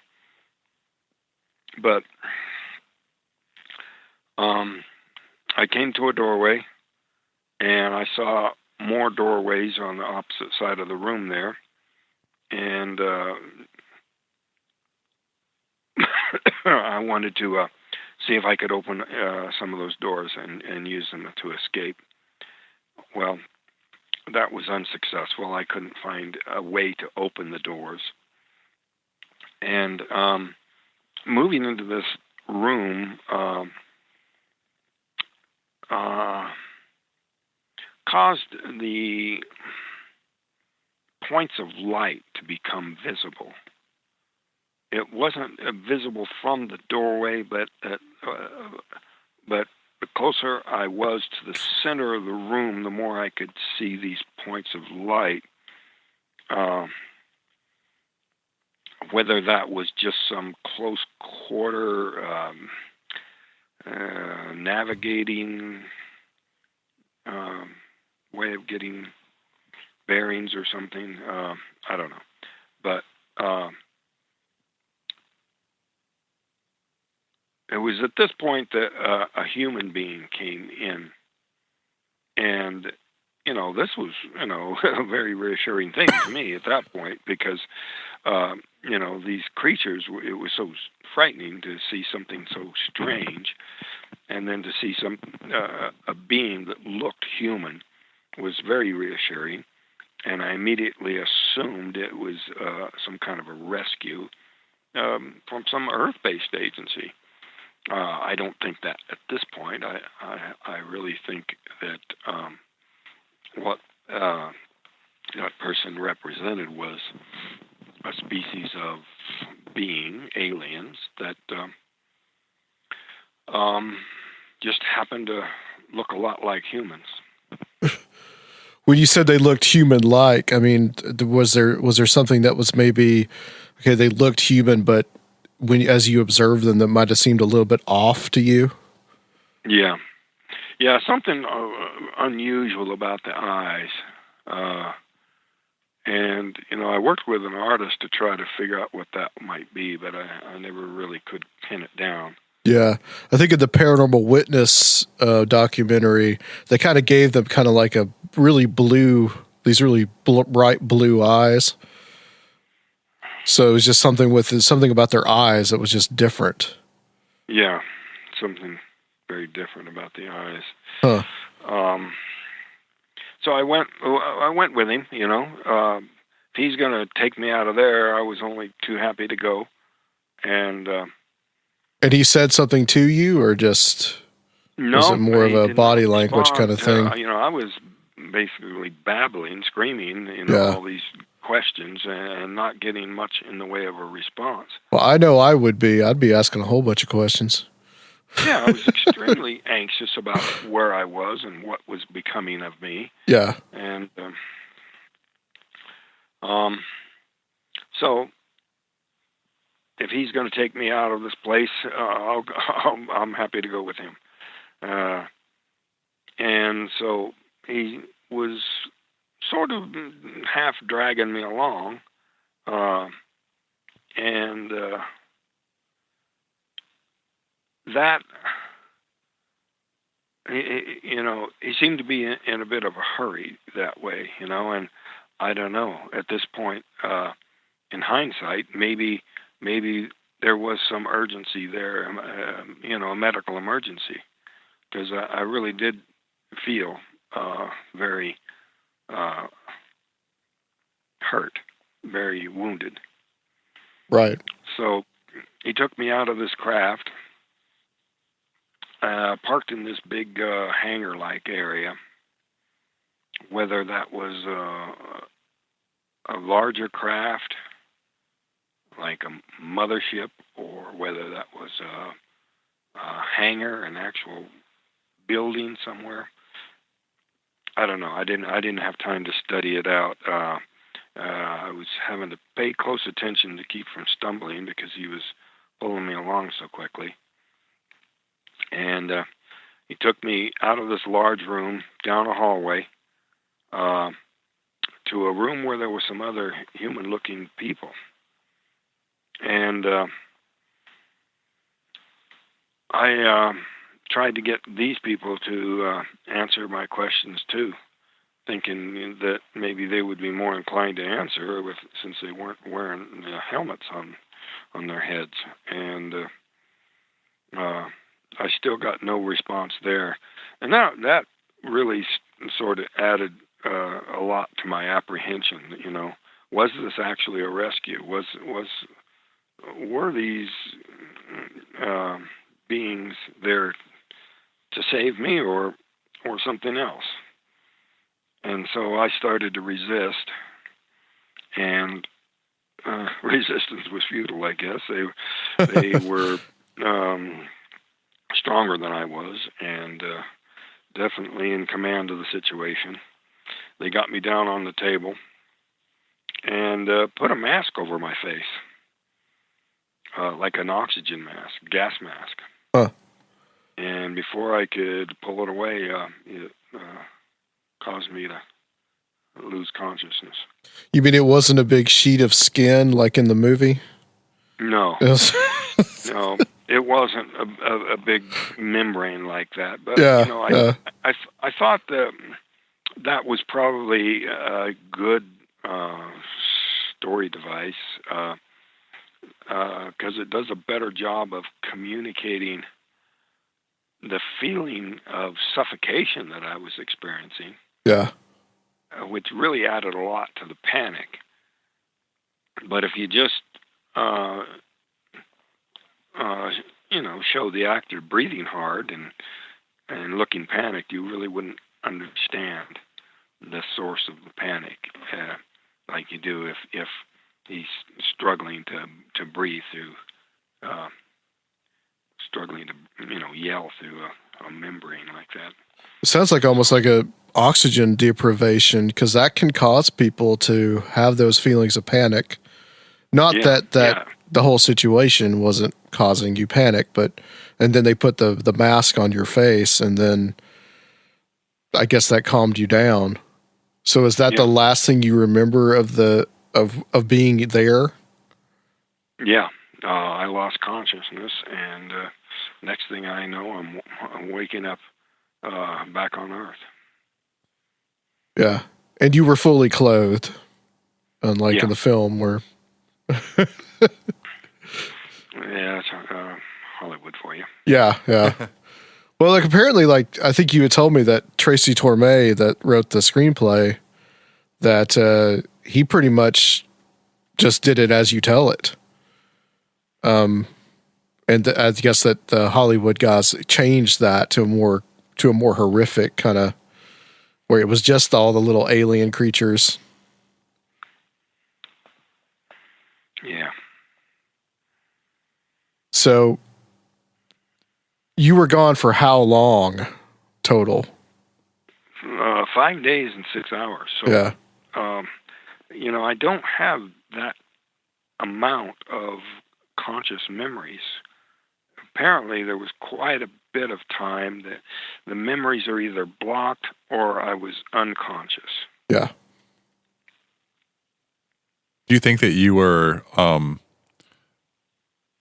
S6: But I came to a doorway, and I saw more doorways on the opposite side of the room there, and I wanted to see if I could open some of those doors and use them to escape. Well, that was unsuccessful. I couldn't find a way to open the doors. And moving into this room caused the points of light to become visible. It wasn't visible from the doorway, but the closer I was to the center of the room, the more I could see these points of light. whether that was just some close quarter navigating way of getting bearings or something. I don't know. But it was at this point that a human being came in. And, this was, a very reassuring thing to me at that point because, these creatures, it was so frightening to see something so strange. And then to see a being that looked human was very reassuring. And I immediately assumed it was some kind of a rescue from some Earth-based agency. I don't think that at this point. I really think that what that person represented was a species of being, aliens, that just happened to look a lot like humans.
S4: When you said they looked human-like, I mean, was there something that was maybe, okay, they looked human, but as you observed them, that might have seemed a little bit off to you?
S6: Yeah, something unusual about the eyes. And, I worked with an artist to try to figure out what that might be, but I never really could pin it down.
S4: Yeah. I think in the Paranormal Witness documentary, they kind of gave them kind of like a really these really bright blue eyes. So it was just something about their eyes that was just different.
S6: Yeah, something very different about the eyes.
S4: Huh.
S6: So I went with him, if he's going to take me out of there, I was only too happy to go. And
S4: he said something to you, or just was it more of a body language kind of thing?
S6: I was basically babbling, screaming, all these questions and not getting much in the way of a response.
S4: Well, I know I'd be asking a whole bunch of questions.
S6: Yeah, I was extremely anxious about where I was and what was becoming of me.
S4: Yeah.
S6: And so if he's going to take me out of this place, I'm happy to go with him. And so he was sort of half dragging me along, and that, he seemed to be in a bit of a hurry that way, and I don't know, at this point, in hindsight, maybe there was some urgency there, a medical emergency, because I really did feel very hurt, very wounded.
S4: Right.
S6: So he took me out of this craft, parked in this big hangar-like area. Whether that was a larger craft, like a mothership, or whether that was a hangar, an actual building somewhere, I don't know. I didn't have time to study it out. I was having to pay close attention to keep from stumbling because he was pulling me along so quickly. And he took me out of this large room, down a hallway, to a room where there were some other human-looking people. And I tried to get these people to answer my questions too, thinking that maybe they would be more inclined to answer since they weren't wearing helmets on their heads. And I still got no response there. And that really sort of added a lot to my apprehension. Was this actually a rescue? Were these beings there to save me, or something else? And so I started to resist, and resistance was futile, I guess. They were stronger than I was, and definitely in command of the situation. They got me down on the table and put a mask over my face. like an oxygen mask, gas mask.
S4: Huh.
S6: And before I could pull it away, it caused me to lose consciousness.
S4: You mean it wasn't a big sheet of skin like in the movie?
S6: No,
S4: It was-
S6: no, it wasn't a big membrane like that. But
S4: Yeah,
S6: you know, I thought that was probably a good story device because it does a better job of communicating the feeling of suffocation that I was experiencing,
S4: yeah.
S6: which really added a lot to the panic. But if you just, show the actor breathing hard and looking panicked, you really wouldn't understand the source of the panic like you do if he's struggling to breathe through, struggling to yell through a membrane like that.
S4: It sounds like almost like a oxygen deprivation because that can cause people to have those feelings of panic. Not that the whole situation wasn't causing you panic, and then they put the mask on your face, and then I guess that calmed you down. So is that the last thing you remember of being there?
S6: Yeah, I lost consciousness, and next thing I know, I'm waking up back on Earth.
S4: Yeah, and you were fully clothed, unlike in the film where.
S6: Yeah, it's Hollywood for you.
S4: Yeah. Well, like apparently, like I think you had told me that Tracy Torme that wrote the screenplay, that he pretty much just did it as you tell it. And I guess that the Hollywood guys changed that to a more horrific kind of, where it was just all the little alien creatures.
S6: Yeah.
S4: So you were gone for how long total?
S6: 5 days and 6 hours. So,
S4: yeah.
S6: I don't have that amount of conscious memories. Apparently, there was quite a bit of time that the memories are either blocked or I was unconscious.
S4: Yeah.
S5: Do you think that you were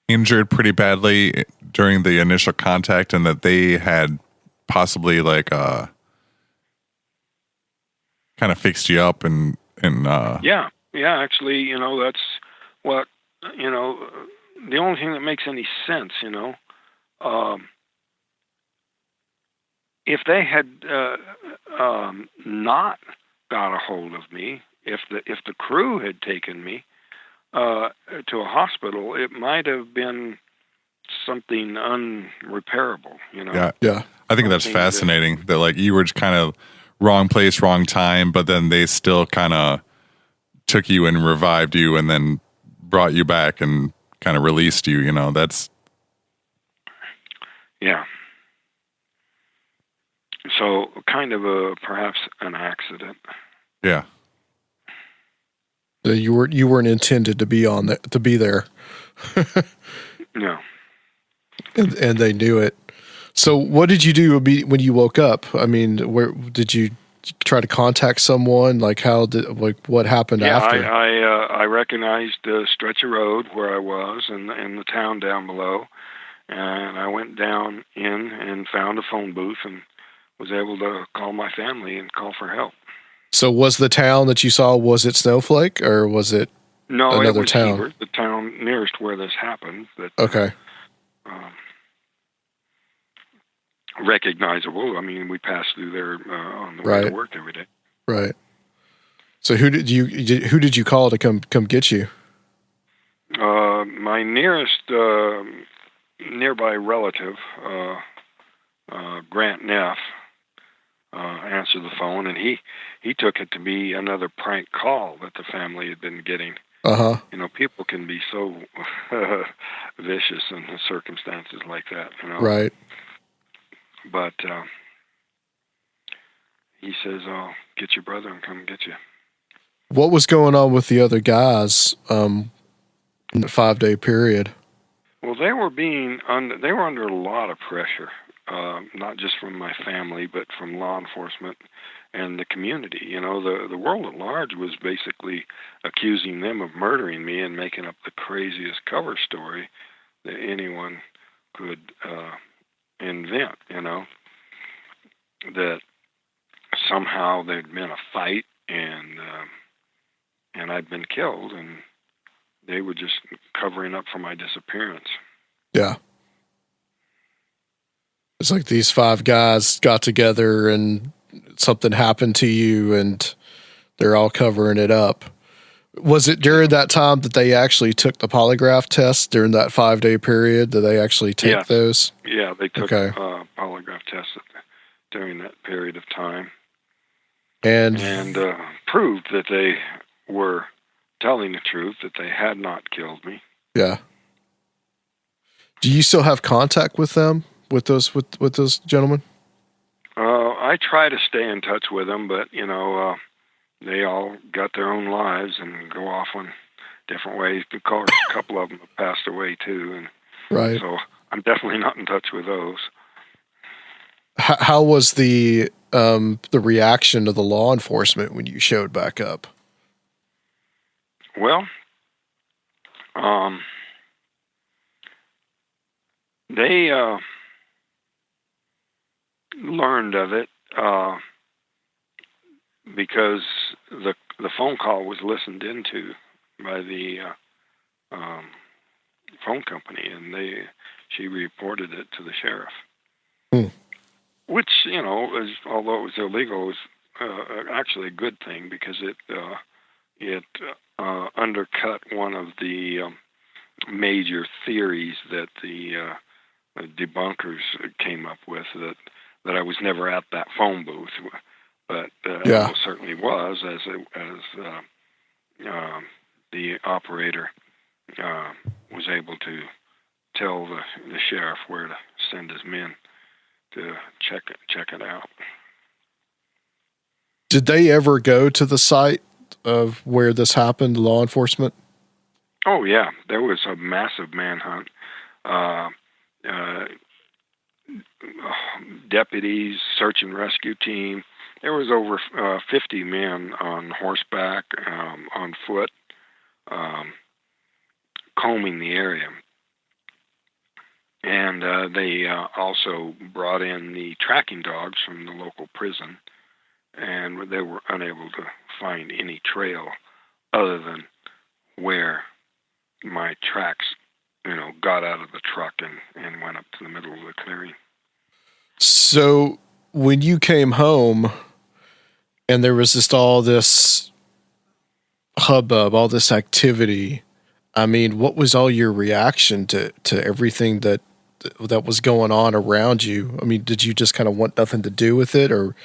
S5: injured pretty badly during the initial contact, and that they had possibly kind of fixed you up and
S6: Yeah, actually, that's what, the only thing that makes any sense, if they had not got a hold of me, if the crew had taken me to a hospital, it might have been something unrepairable,
S4: Yeah.
S5: I think that's fascinating that like you were just kind of wrong place, wrong time, but then they still kind of took you and revived you and then brought you back and kind of released you, that's.
S6: Yeah. So kind of perhaps an accident.
S5: Yeah.
S4: You weren't intended to be to be there.
S6: No.
S4: And they knew it. So what did you do when you woke up? I mean, where did you try to contact someone? Like what happened after?
S6: Yeah, I recognized the stretch of road where I was in the town down below, and I went down in and found a phone booth and was able to call my family and call for help.
S4: So was the town that you saw, was it Snowflake or was it another
S6: it was
S4: town?
S6: Hebert, the town nearest where this happened.
S4: Okay.
S6: Recognizable. I mean, we passed through there on the way to work every day.
S4: Right. So who did you call to come get you?
S6: My nearest nearby relative, Grant Neff, answered the phone, and he took it to be another prank call that the family had been getting.
S4: Uh-huh.
S6: People can be so vicious in circumstances like that.
S4: Right.
S6: But he says, "I'll get your brother and come get you."
S4: What was going on with the other guys in the 5-day period?
S6: Well, they were under a lot of pressure, not just from my family, but from law enforcement and the community. You know, the world at large was basically accusing them of murdering me and making up the craziest cover story that anyone could invent. You know, that somehow there'd been a fight and I'd been killed, and they were just covering up for my disappearance.
S4: Yeah. It's like these 5 guys got together and something happened to you and they're all covering it up. Was it during that time that they actually took the polygraph test during that 5-day period? Did they actually take those?
S6: Yeah, they took polygraph tests during that period of time. And proved that they were telling the truth, that they had not killed me.
S4: Yeah. Do you still have contact with them, with those gentlemen?
S6: I try to stay in touch with them, but you know, they all got their own lives and go off on different ways. Of course, a couple of them have passed away too, and
S4: right.
S6: So I'm definitely not in touch with those.
S4: How was the reaction of the law enforcement when you showed back up?
S6: Well, they learned of it because the phone call was listened into by the phone company, and she reported it to the sheriff. Which, you know, although it was illegal, was actually a good thing because it undercut one of the major theories that the debunkers came up with, that I was never at that phone booth, but I certainly was, as the operator was able to tell the sheriff where to send his men to check it out.
S4: Did they ever go to the site of where this happened, law enforcement?
S6: Oh yeah, there was a massive manhunt. Deputies, search and rescue team. There was over 50 men on horseback, on foot, combing the area. And they also brought in the tracking dogs from the local prison, and they were unable to find any trail other than where my tracks, you know, got out of the truck and went up to the middle of the clearing.
S4: So when you came home and there was just all this hubbub, all this activity, I mean, what was all your reaction to everything that was going on around you? I mean, did you just kind of want nothing to do with it, or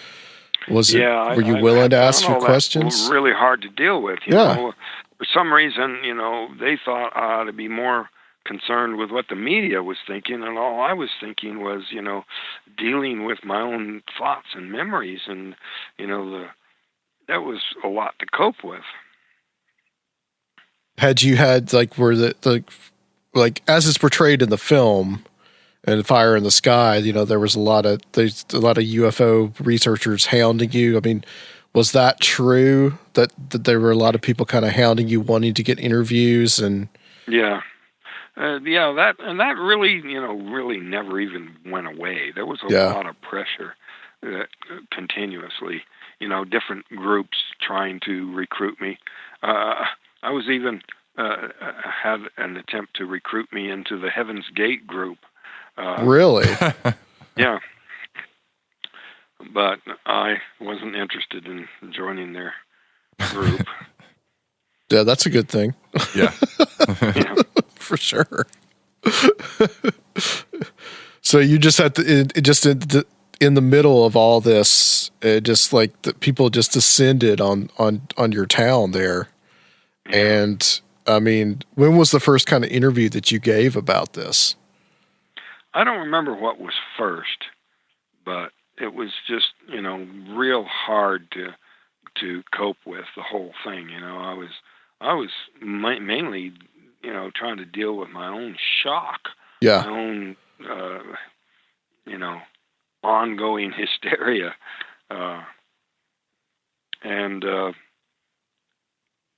S4: was it? Were you willing to ask your questions?
S6: That was really hard to deal with. You know, for some reason, you know, they thought I ought to be more concerned with what the media was thinking, and all I was thinking was, you know, dealing with my own thoughts and memories, and you know, that was a lot to cope with.
S4: Had you had were the as it's portrayed in the film and Fire in the Sky, you know, there's a lot of UFO researchers hounding you. I mean, was that true that there were a lot of people kind of hounding you, wanting to get interviews? And that really, you know, really never even went away. There was a lot of pressure continuously, you know, different groups trying to recruit me. I was even had an attempt to recruit me into the Heaven's Gate group. Really?
S6: Yeah. But I wasn't interested in joining their group.
S4: Yeah, that's a good thing.
S5: Yeah.
S6: Yeah.
S4: For sure. So you just had to, in the middle of all this, just like the people just descended on your town there. Yeah. And I mean, when was the first kind of interview that you gave about this?
S6: I don't remember what was first, but it was just, you know, real hard to cope with the whole thing. You know, I was mainly trying to deal with my own shock,
S4: Yeah.
S6: my own, ongoing hysteria. And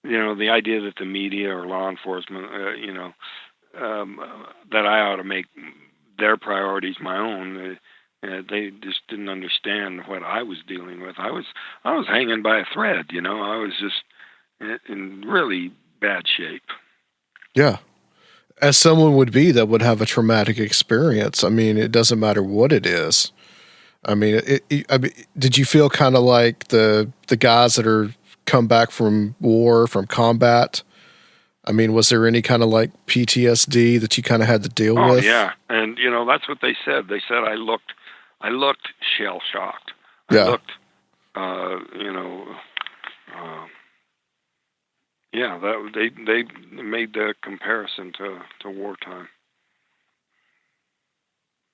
S6: the idea that the media or law enforcement, that I ought to make their priorities my own. They just didn't understand what I was dealing with. I was hanging by a thread. I was just in really bad shape.
S4: Yeah. As someone would be that would have a traumatic experience. I mean, it doesn't matter what it is. I mean, did you feel kind of like the guys that are come back from war, from combat? I mean, was there any kind of like PTSD that you kind of had to deal with?
S6: Oh yeah, and that's what they said. They said I looked shell shocked.
S4: Yeah.
S6: I looked, they made the comparison to wartime.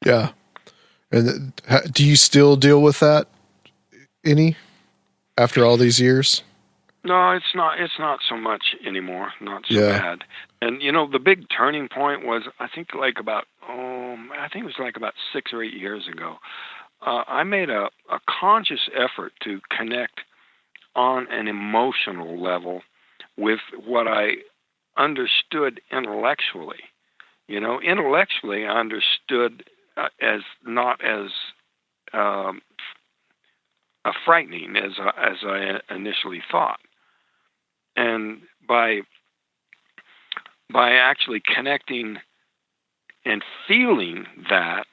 S4: Yeah. And do you still deal with that any after all these years?
S6: No, it's not so much anymore. Not so
S4: Yeah.
S6: bad. And the big turning point was I think it was like about 6 or 8 years ago. I made a conscious effort to connect on an emotional level with what I understood intellectually. Intellectually I understood as not as frightening as I initially thought. And by actually connecting and feeling that,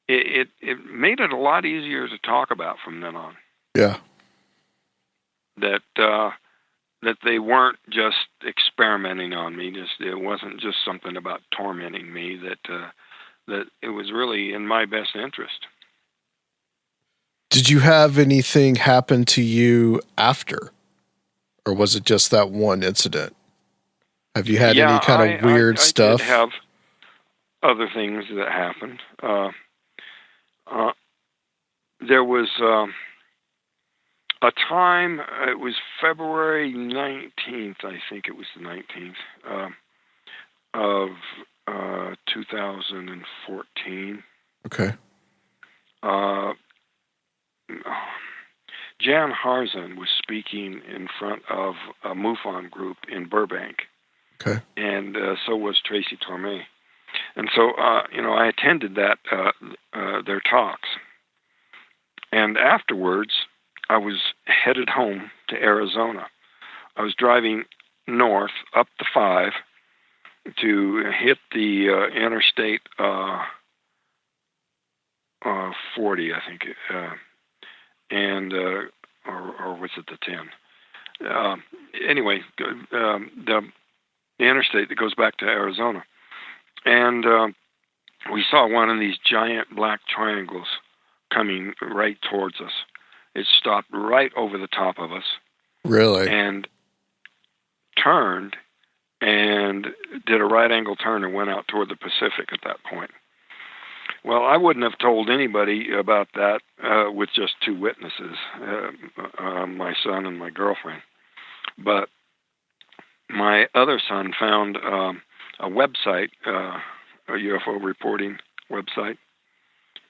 S6: it made it a lot easier to talk about from then on.
S4: Yeah.
S6: That they weren't just experimenting on me. It wasn't just something about tormenting me. That it was really in my best interest.
S4: Did you have anything happen to you after? Or was it just that one incident? Have you had any kind of weird stuff?
S6: I did have other things that happened. There was a time, it was February 19th, I think it was the 19th, of 2014.
S4: Okay.
S6: Jan Harzan was speaking in front of a MUFON group in Burbank.
S4: Okay.
S6: And so was Tracy Torme. And so, I attended their talks. And afterwards, I was headed home to Arizona. I was driving north up the 5 to hit the interstate 40, I think, and or was it the 10? Anyway, the interstate that goes back to Arizona, and we saw one of these giant black triangles coming right towards us. It stopped right over the top of us.
S4: Really?
S6: And turned and did a right angle turn and went out toward the Pacific at that point. Well, I wouldn't have told anybody about that with just 2 witnesses, my son and my girlfriend. But my other son found a website, a UFO reporting website,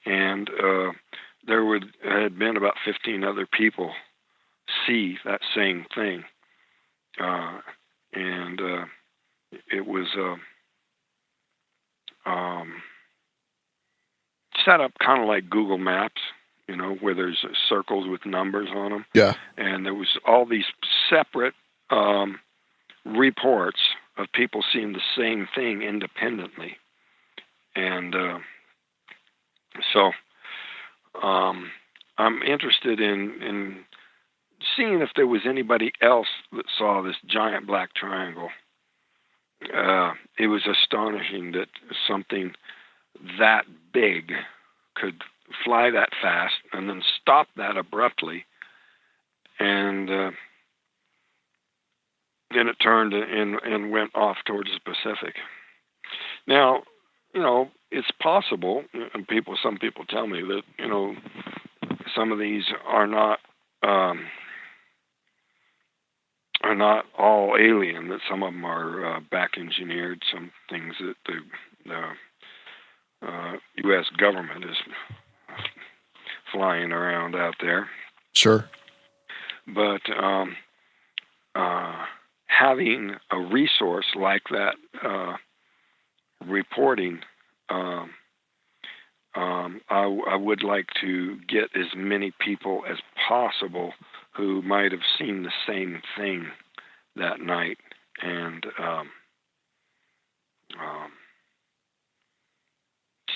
S6: and there had been about 15 other people see that same thing. And it was set up kind of like Google Maps, where there's circles with numbers on them.
S4: Yeah.
S6: And there was all these separate reports of people seeing the same thing independently. And so I'm interested in seeing if there was anybody else that saw this giant black triangle. It was astonishing that something that big could fly that fast and then stop that abruptly, and then it turned and went off towards the Pacific. Now, it's possible, and some people tell me that, some of these are not are not all alien, that some of them are back engineered, some things that the U.S. government is flying around out there.
S4: Sure.
S6: But having a resource like that reporting, I would like to get as many people as possible who might have seen the same thing that night, and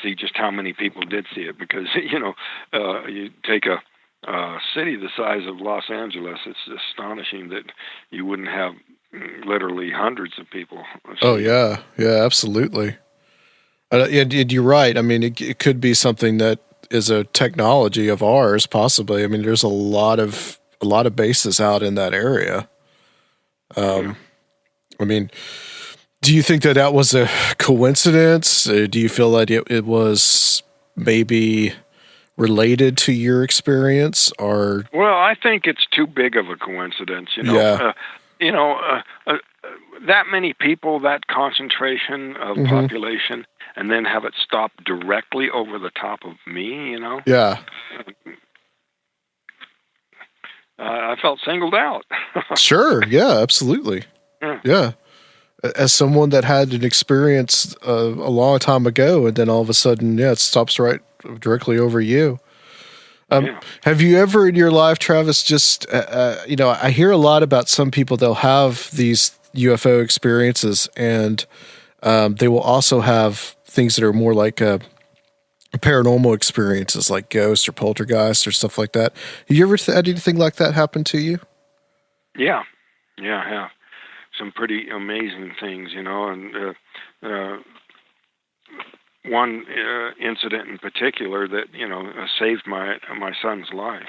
S6: see just how many people did see it. Because you take a city the size of Los Angeles, it's astonishing that you wouldn't have literally hundreds of people.
S4: Oh yeah, absolutely. And you're right. I mean, it could be something that is a technology of ours, possibly. I mean, there's a lot of bases out in that area. I mean, do you think that was a coincidence? Do you feel that it was maybe related to your experience, or?
S6: Well, I think it's too big of a coincidence.
S4: Yeah.
S6: That many people, that concentration of population, and then have it stop directly over the top of me,
S4: Yeah.
S6: I felt singled out.
S4: Sure. Yeah, absolutely. Yeah. As someone that had an experience a long time ago, and then all of a sudden, it stops right directly over you. Have you ever in your life, Travis, just, I hear a lot about some people, they'll have these UFO experiences, and they will also have things that are more like paranormal experiences, like ghosts or poltergeists or stuff like that. Have you ever had anything like that happen to you?
S6: Yeah, I have. Some pretty amazing things, and one incident in particular that saved my son's life.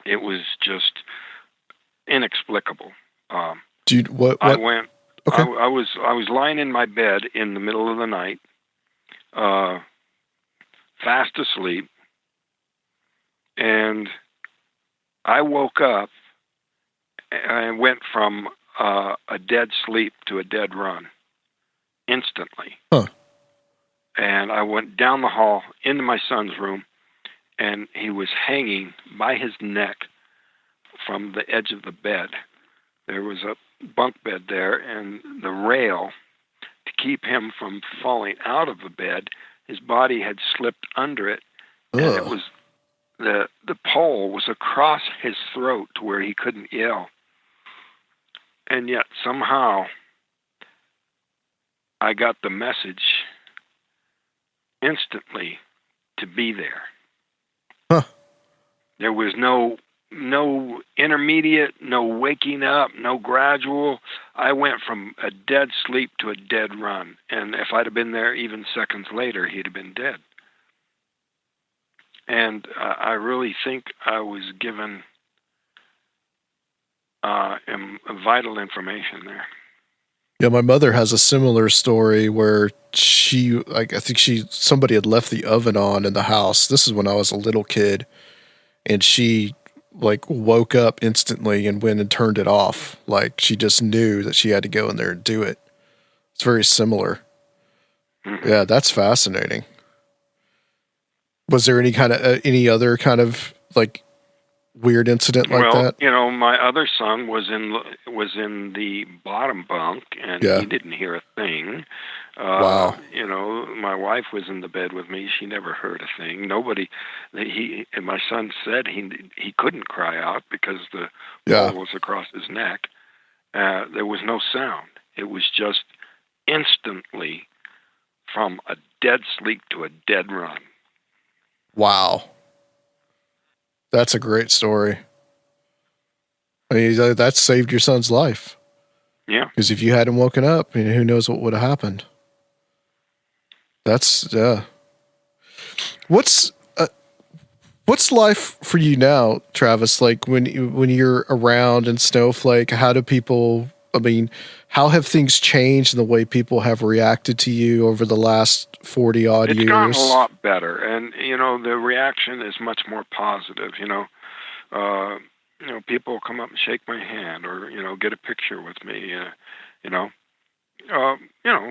S6: It was just inexplicable.
S4: What?
S6: I went.
S4: Okay.
S6: I was lying in my bed in the middle of the night, fast asleep, and I woke up. I went from a dead sleep to a dead run instantly.
S4: Huh.
S6: And I went down the hall into my son's room, and he was hanging by his neck from the edge of the bed. There was a bunk bed there, and the rail, to keep him from falling out of the bed, his body had slipped under it, and it was the pole was across his throat to where he couldn't yell. And yet somehow I got the message instantly to be there.
S4: Huh.
S6: There was no intermediate, no waking up, no gradual. I went from a dead sleep to a dead run. And if I'd have been there even seconds later, he'd have been dead. And I really think I was given vital information there.
S4: Yeah, my mother has a similar story where I think somebody had left the oven on in the house. This is when I was a little kid, and she woke up instantly and went and turned it off. Like she just knew that she had to go in there and do it. It's very similar. Mm-hmm. Yeah, that's fascinating. Was there any other kind of weird incident like that?
S6: My other son was in the bottom bunk, and he didn't hear a thing.
S4: Wow.
S6: My wife was in the bed with me. She never heard a thing. Nobody. And my son said he couldn't cry out because the ball was across his neck. There was no sound. It was just instantly from a dead sleep to a dead run.
S4: Wow. That's a great story. I mean, that saved your son's life.
S6: Yeah.
S4: Because if you hadn't woken up, who knows what would have happened. That's, What's life for you now, Travis? Like when you're around in Snowflake, how have things changed in the way people have reacted to you over the last 40 odd years?
S6: It's gotten a lot better. And, the reaction is much more positive. people come up and shake my hand, or get a picture with me.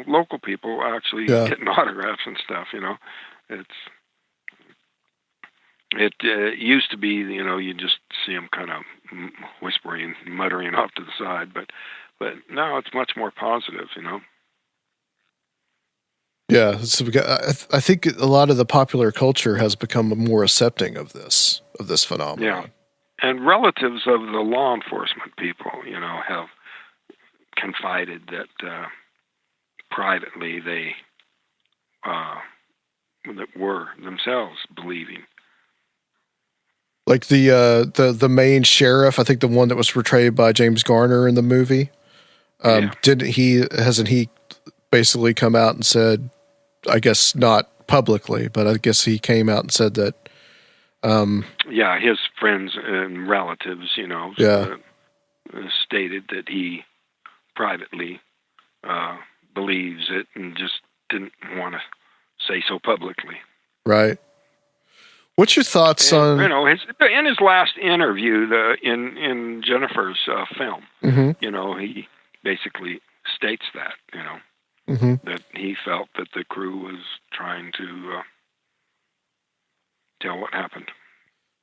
S6: Local people actually getting autographs and stuff. It used to be, you just see them kind of whispering, muttering off to the side, but now it's much more positive.
S4: Yeah, I think a lot of the popular culture has become more accepting of this phenomenon.
S6: Yeah, and relatives of the law enforcement people, have confided that privately they that were themselves believing.
S4: Like the main sheriff, I think the one that was portrayed by James Garner in the movie. Hasn't he basically come out and said, I guess not publicly, but I guess he came out and said that.
S6: His friends and relatives, stated that he privately believes it and just didn't want to say so publicly.
S4: Right. What's your thoughts on?
S6: In his last interview, in Jennifer's film, he basically states that, that he felt that the crew was trying to tell what happened.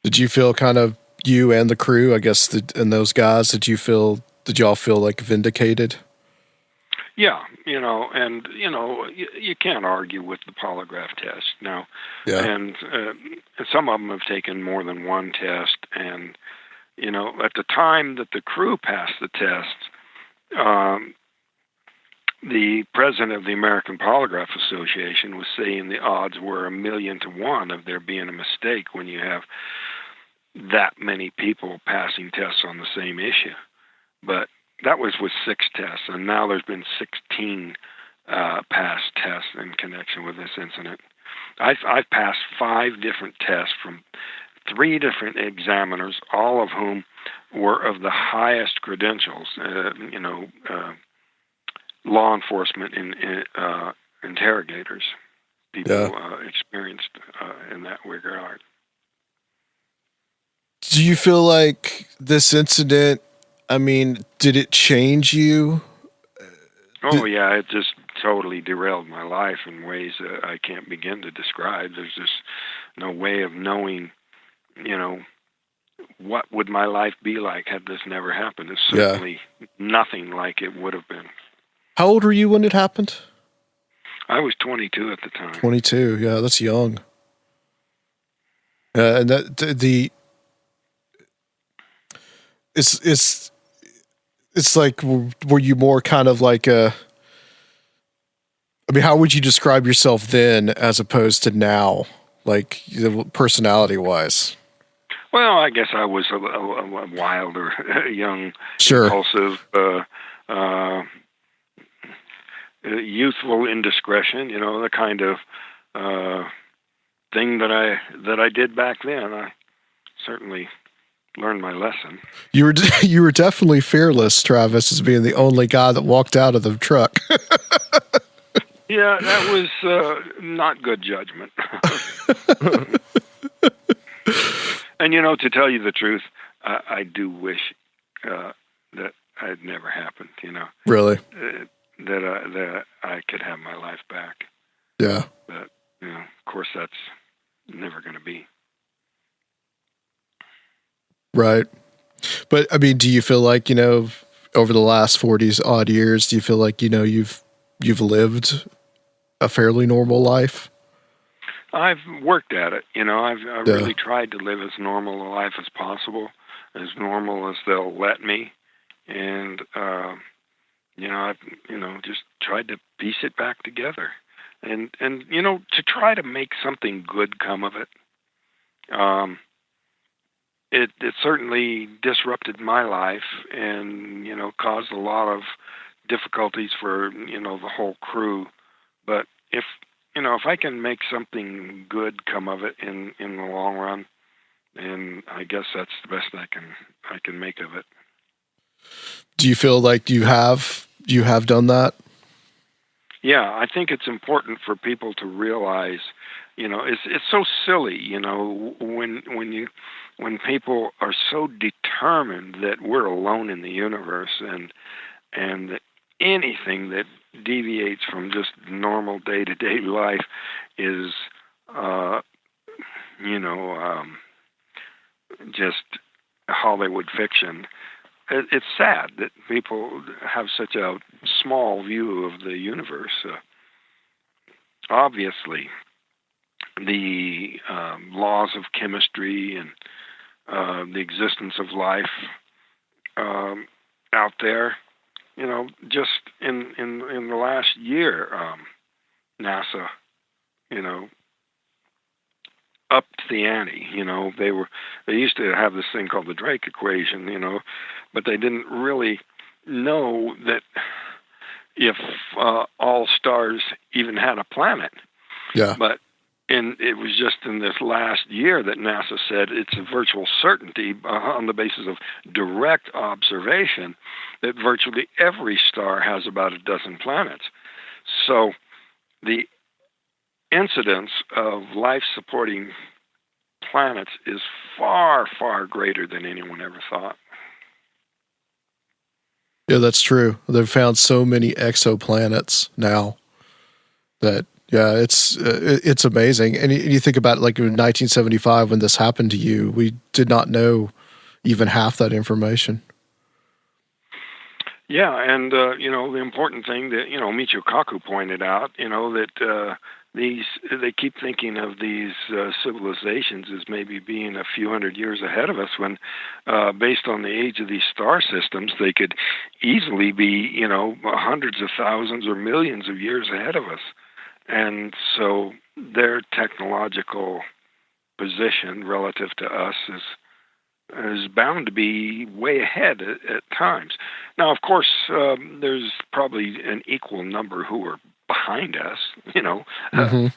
S4: Did you feel kind of, you and the crew, I guess, and those guys, did y'all feel like vindicated?
S6: Yeah, and you can't argue with the polygraph test now.
S4: Yeah.
S6: And some of them have taken more than one test, and at the time that the crew passed the test, the president of the American Polygraph Association was saying the odds were 1,000,000 to 1 of there being a mistake when you have that many people passing tests on the same issue. But that was with 6 tests, and now there's been 16 passed tests in connection with this incident. I've passed 5 different tests from 3 different examiners, all of whom were of the highest credentials, law enforcement interrogators, people experienced in that regard.
S4: Do you feel like this incident, did it change you?
S6: Yeah, it just totally derailed my life in ways that I can't begin to describe. There's just no way of knowing, what would my life be like had this never happened. It's certainly nothing like it would have been.
S4: How old were you when it happened?
S6: I was 22 at the time.
S4: 22, yeah, that's young. And that it's like, were you more kind of like how would you describe yourself then as opposed to now, like personality wise?
S6: Well, I guess I was a wilder, young, impulsive, youthful indiscretion, the kind of thing that I did back then. I certainly learned my lesson.
S4: You were definitely fearless, Travis, as being the only guy that walked out of the truck.
S6: Yeah, that was not good judgment. And to tell you the truth, I do wish that it never happened.
S4: Really,
S6: that I could have my life back.
S4: Yeah,
S6: but of course, that's never going to be.
S4: Right. But do you feel like, over the last 40 odd years, do you feel like, you've lived a fairly normal life?
S6: I've worked at it. I've really tried to live as normal a life as possible, as normal as they'll let me. And, I've, just tried to piece it back together and, to try to make something good come of it. It certainly disrupted my life and, caused a lot of difficulties for, the whole crew. But if I can make something good come of it in the long run, then I guess that's the best I can make of it.
S4: Do you feel like you have done that?
S6: Yeah, I think it's important for people to realize It's so silly, when people are so determined that we're alone in the universe, and that anything that deviates from just normal day-to-day life is just Hollywood fiction. It's sad that people have such a small view of the universe. Obviously, the laws of chemistry and the existence of life out there, just in the last year, NASA, upped the ante. They used to have this thing called the Drake equation, but they didn't really know that if all stars even had a planet.
S4: Yeah.
S6: But it was just in this last year that NASA said it's a virtual certainty on the basis of direct observation that virtually every star has about a dozen planets. So the incidence of life-supporting planets is far, far greater than anyone ever thought.
S4: Yeah, that's true. They've found so many exoplanets now that, yeah, it's amazing. And you think about, like, in 1975 when this happened to you, we did not know even half that information.
S6: Yeah, and the important thing that Michio Kaku pointed out, that they keep thinking of these civilizations as maybe being a few hundred years ahead of us, when based on the age of these star systems, they could easily be hundreds of thousands or millions of years ahead of us. And so their technological position relative to us is bound to be way ahead at times. Now, of course, there's probably an equal number who are behind us,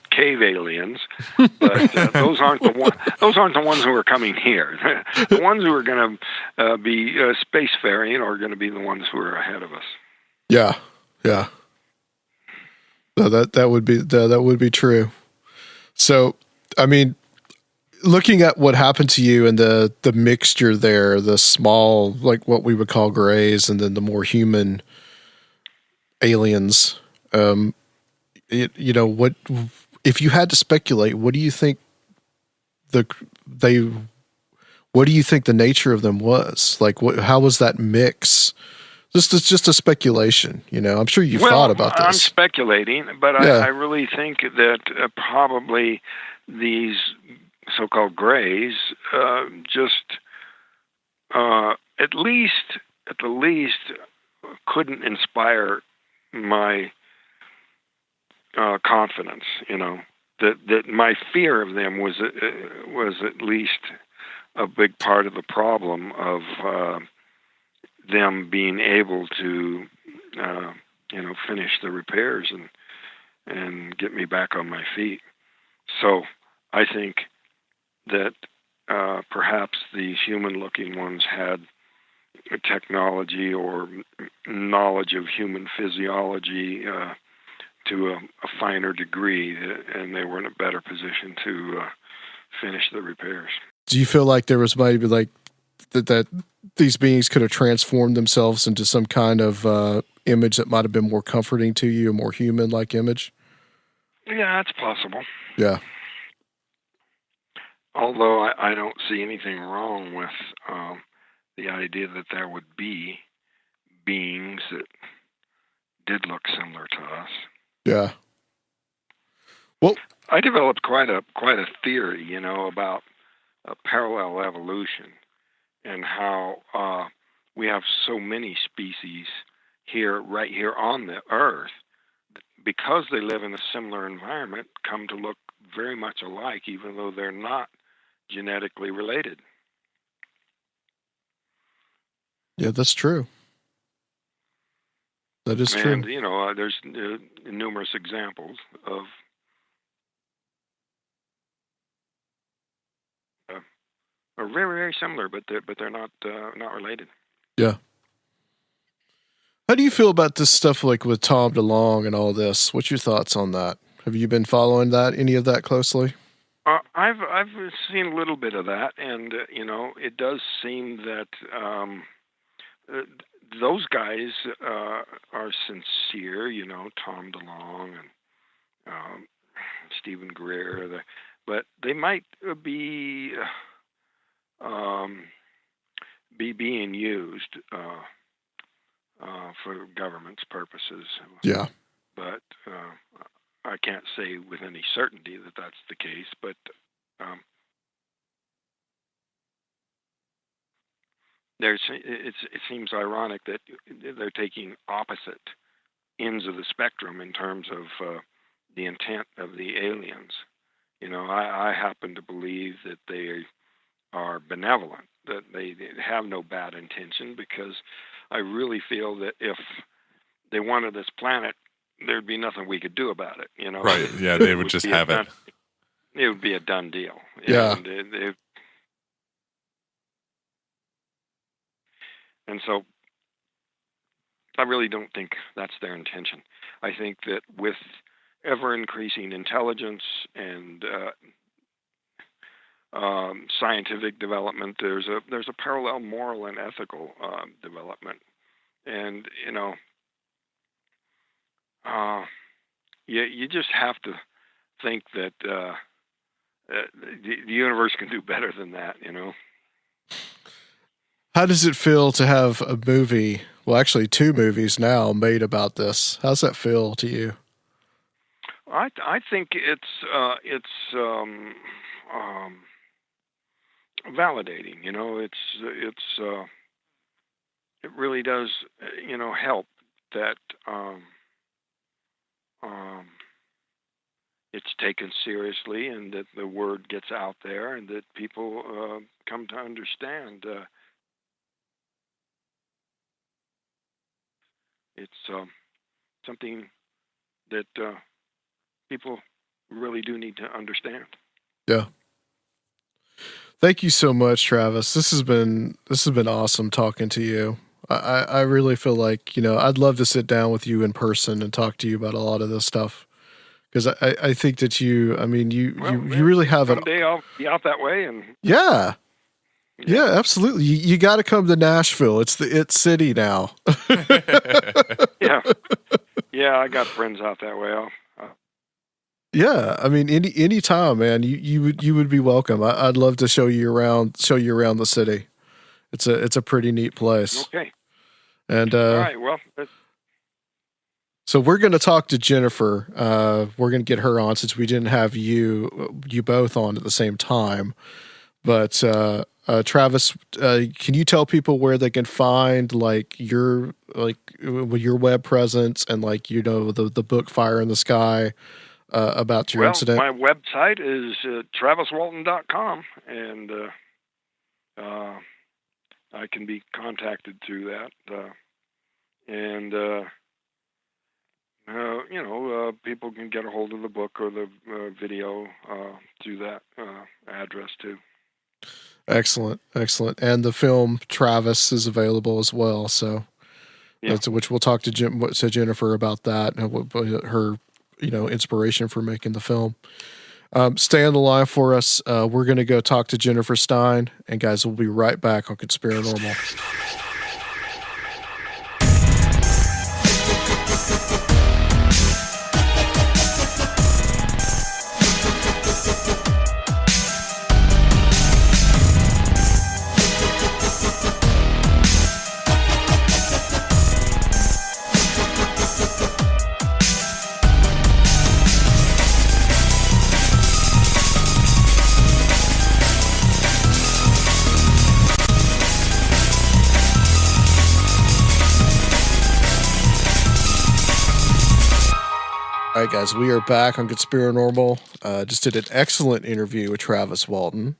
S6: cave aliens, but those aren't the ones who are coming here. The ones who are going to be spacefaring are going to be the ones who are ahead of us.
S4: Yeah, yeah. No, that would be true. So, I mean, looking at what happened to you and the mixture there, the small, like what we would call grays, and then the more human aliens, what if you had to speculate, what do you think the nature of them was? Like, how was that mix? Just a speculation, I'm sure you've thought about this.
S6: I'm speculating, but yeah. I really think that probably these so-called grays just at the least couldn't inspire my confidence. That my fear of them was at least a big part of the problem of them being able to finish the repairs and get me back on my feet. So I think that perhaps these human-looking ones had a technology or knowledge of human physiology to a finer degree, and they were in a better position to finish the repairs.
S4: Do you feel like there was maybe like that these beings could have transformed themselves into some kind of image that might have been more comforting to you, a more human-like image?
S6: Yeah, that's possible.
S4: Yeah.
S6: Although I don't see anything wrong with the idea that there would be beings that did look similar to us.
S4: Yeah. Well,
S6: I developed quite a theory, about parallel evolution and how we have so many species right here on the Earth, because they live in a similar environment, come to look very much alike, even though they're not genetically related.
S4: Yeah, that's true. That is true.
S6: And, there's numerous examples of are very, very similar, but they're not related.
S4: Yeah. How do you feel about this stuff, like with Tom DeLonge and all this? What's your thoughts on that? Have you been following any of that closely?
S6: I've seen a little bit of that, and it does seem that those guys are sincere. Tom DeLonge and Stephen Greer, but they might be being used for government's purposes.
S4: Yeah.
S6: But I can't say with any certainty that that's the case. But it seems ironic that they're taking opposite ends of the spectrum in terms of the intent of the aliens. I happen to believe that they are benevolent, that they have no bad intention, because I really feel that if they wanted this planet, there'd be nothing we could do about it.
S5: Right. Yeah, they would just have it.
S6: It would be a done deal.
S4: Yeah.
S6: And so I really don't think that's their intention. I think that with ever-increasing intelligence and scientific development, there's a parallel moral and ethical development. And, you just have to think that the universe can do better than that,
S4: How does it feel to have a movie, well, actually 2 movies now made about this? How's that feel to you?
S6: I think it's validating. It really does help that it's taken seriously, and that the word gets out there, and that people come to understand. It's something that people really do need to understand.
S4: Yeah. Thank you so much, Travis. This has been awesome talking to you. I really feel like, I'd love to sit down with you in person and talk to you about a lot of this stuff. Because I think that you really have it.
S6: Someday I'll be out that way. And
S4: yeah, absolutely. You got to come to Nashville. It's the city now.
S6: Yeah, I got friends out that way.
S4: Yeah, any time, man. You would be welcome. I'd love to show you around the city. It's a pretty neat place.
S6: Okay.
S4: And
S6: all right. Well.
S4: So we're going to talk to Jennifer. We're going to get her on, since we didn't have you both on at the same time. But Travis, can you tell people where they can find your web presence and the book Fire in the Sky about your incident?
S6: My website is traviswalton.com, and I can be contacted through that. People can get a hold of the book or the video through that address too.
S4: Excellent. And the film Travis is available as well. So, which we'll talk to Jennifer about that and what her, inspiration for making the film. Stay on the line for us. We're going to go talk to Jennifer Stein, and guys, we'll be right back on Conspiranormal. All right, guys, we are back on Conspiranormal. Just did an excellent interview with Travis Walton.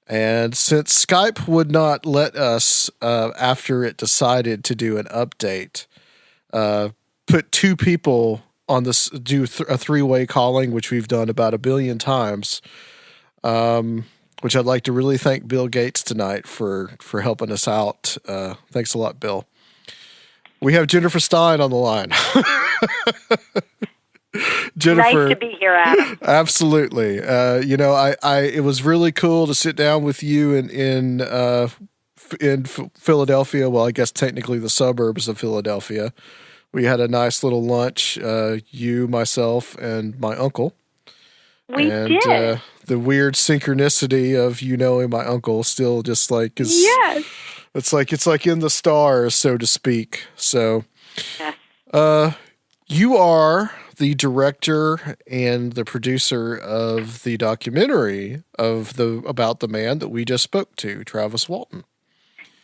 S4: And since Skype would not let us, after it decided to do an update, put 2 people on this, do a 3-way calling, which we've done about 1 billion times, which I'd like to really thank Bill Gates tonight for helping us out. Thanks a lot, Bill. We have Jennifer Stein on the line. Jennifer,
S7: Nice to be here, Adam.
S4: absolutely. It was really cool to sit down with you in Philadelphia. Well, I guess technically the suburbs of Philadelphia. We had a nice little lunch. You, myself, and my uncle.
S7: We did.
S4: The weird synchronicity of you knowing my uncle still just like is.
S7: Yes.
S4: It's like in the stars, so to speak. So,
S7: yes.
S4: You are the director and the producer of the documentary about the man that we just spoke to, Travis Walton.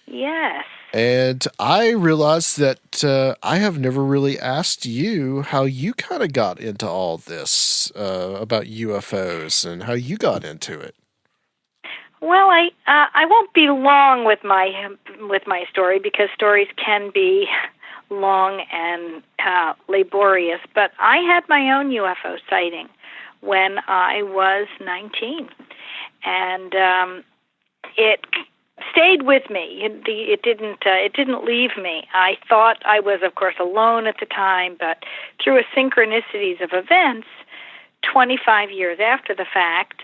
S7: Yes.
S4: And I realized that I have never really asked you how you kind of got into all this about UFOs and how you got into it.
S7: Well, I won't be long with my story because stories can be long and laborious. But I had my own UFO sighting when I was 19, and it stayed with me. It didn't leave me. I thought I was, of course, alone at the time, but through a synchronicities of events, 25 years after the fact,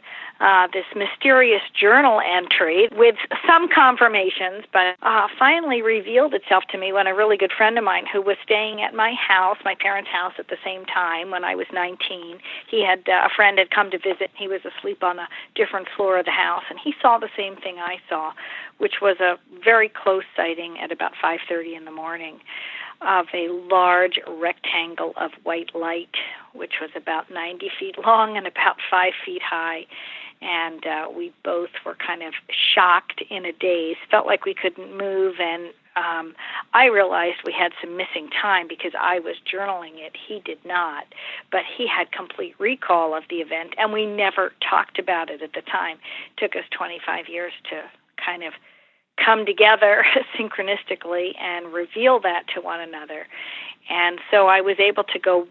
S7: this mysterious journal entry with some confirmations, but finally revealed itself to me when a really good friend of mine who was staying at my house, my parents' house at the same time when I was 19, a friend had come to visit. He was asleep on a different floor of the house, and he saw the same thing I saw, which was a very close sighting at about 5:30 in the morning of a large rectangle of white light, which was about 90 feet long and about 5 feet high. And we both were kind of shocked in a daze, felt like we couldn't move. And I realized we had some missing time because I was journaling it. He did not. But he had complete recall of the event, and we never talked about it at the time. It took us 25 years to kind of come together synchronistically and reveal that to one another. And so I was able to go,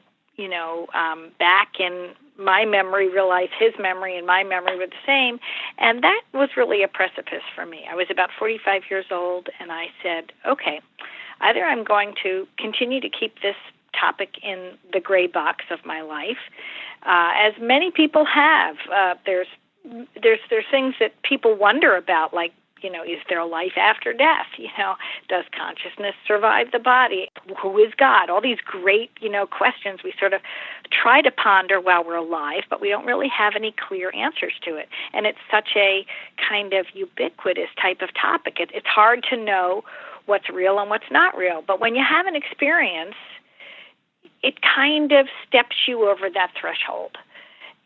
S7: back in my memory, realize his memory and my memory were the same. And that was really a precipice for me. I was about 45 years old, and I said, okay, either I'm going to continue to keep this topic in the gray box of my life, as many people have. There's things that people wonder about, like, is there a life after death? Does consciousness survive the body? Who is God? All these great, questions we sort of try to ponder while we're alive, but we don't really have any clear answers to it. And it's such a kind of ubiquitous type of topic. It's hard to know what's real and what's not real. But when you have an experience, it kind of steps you over that threshold.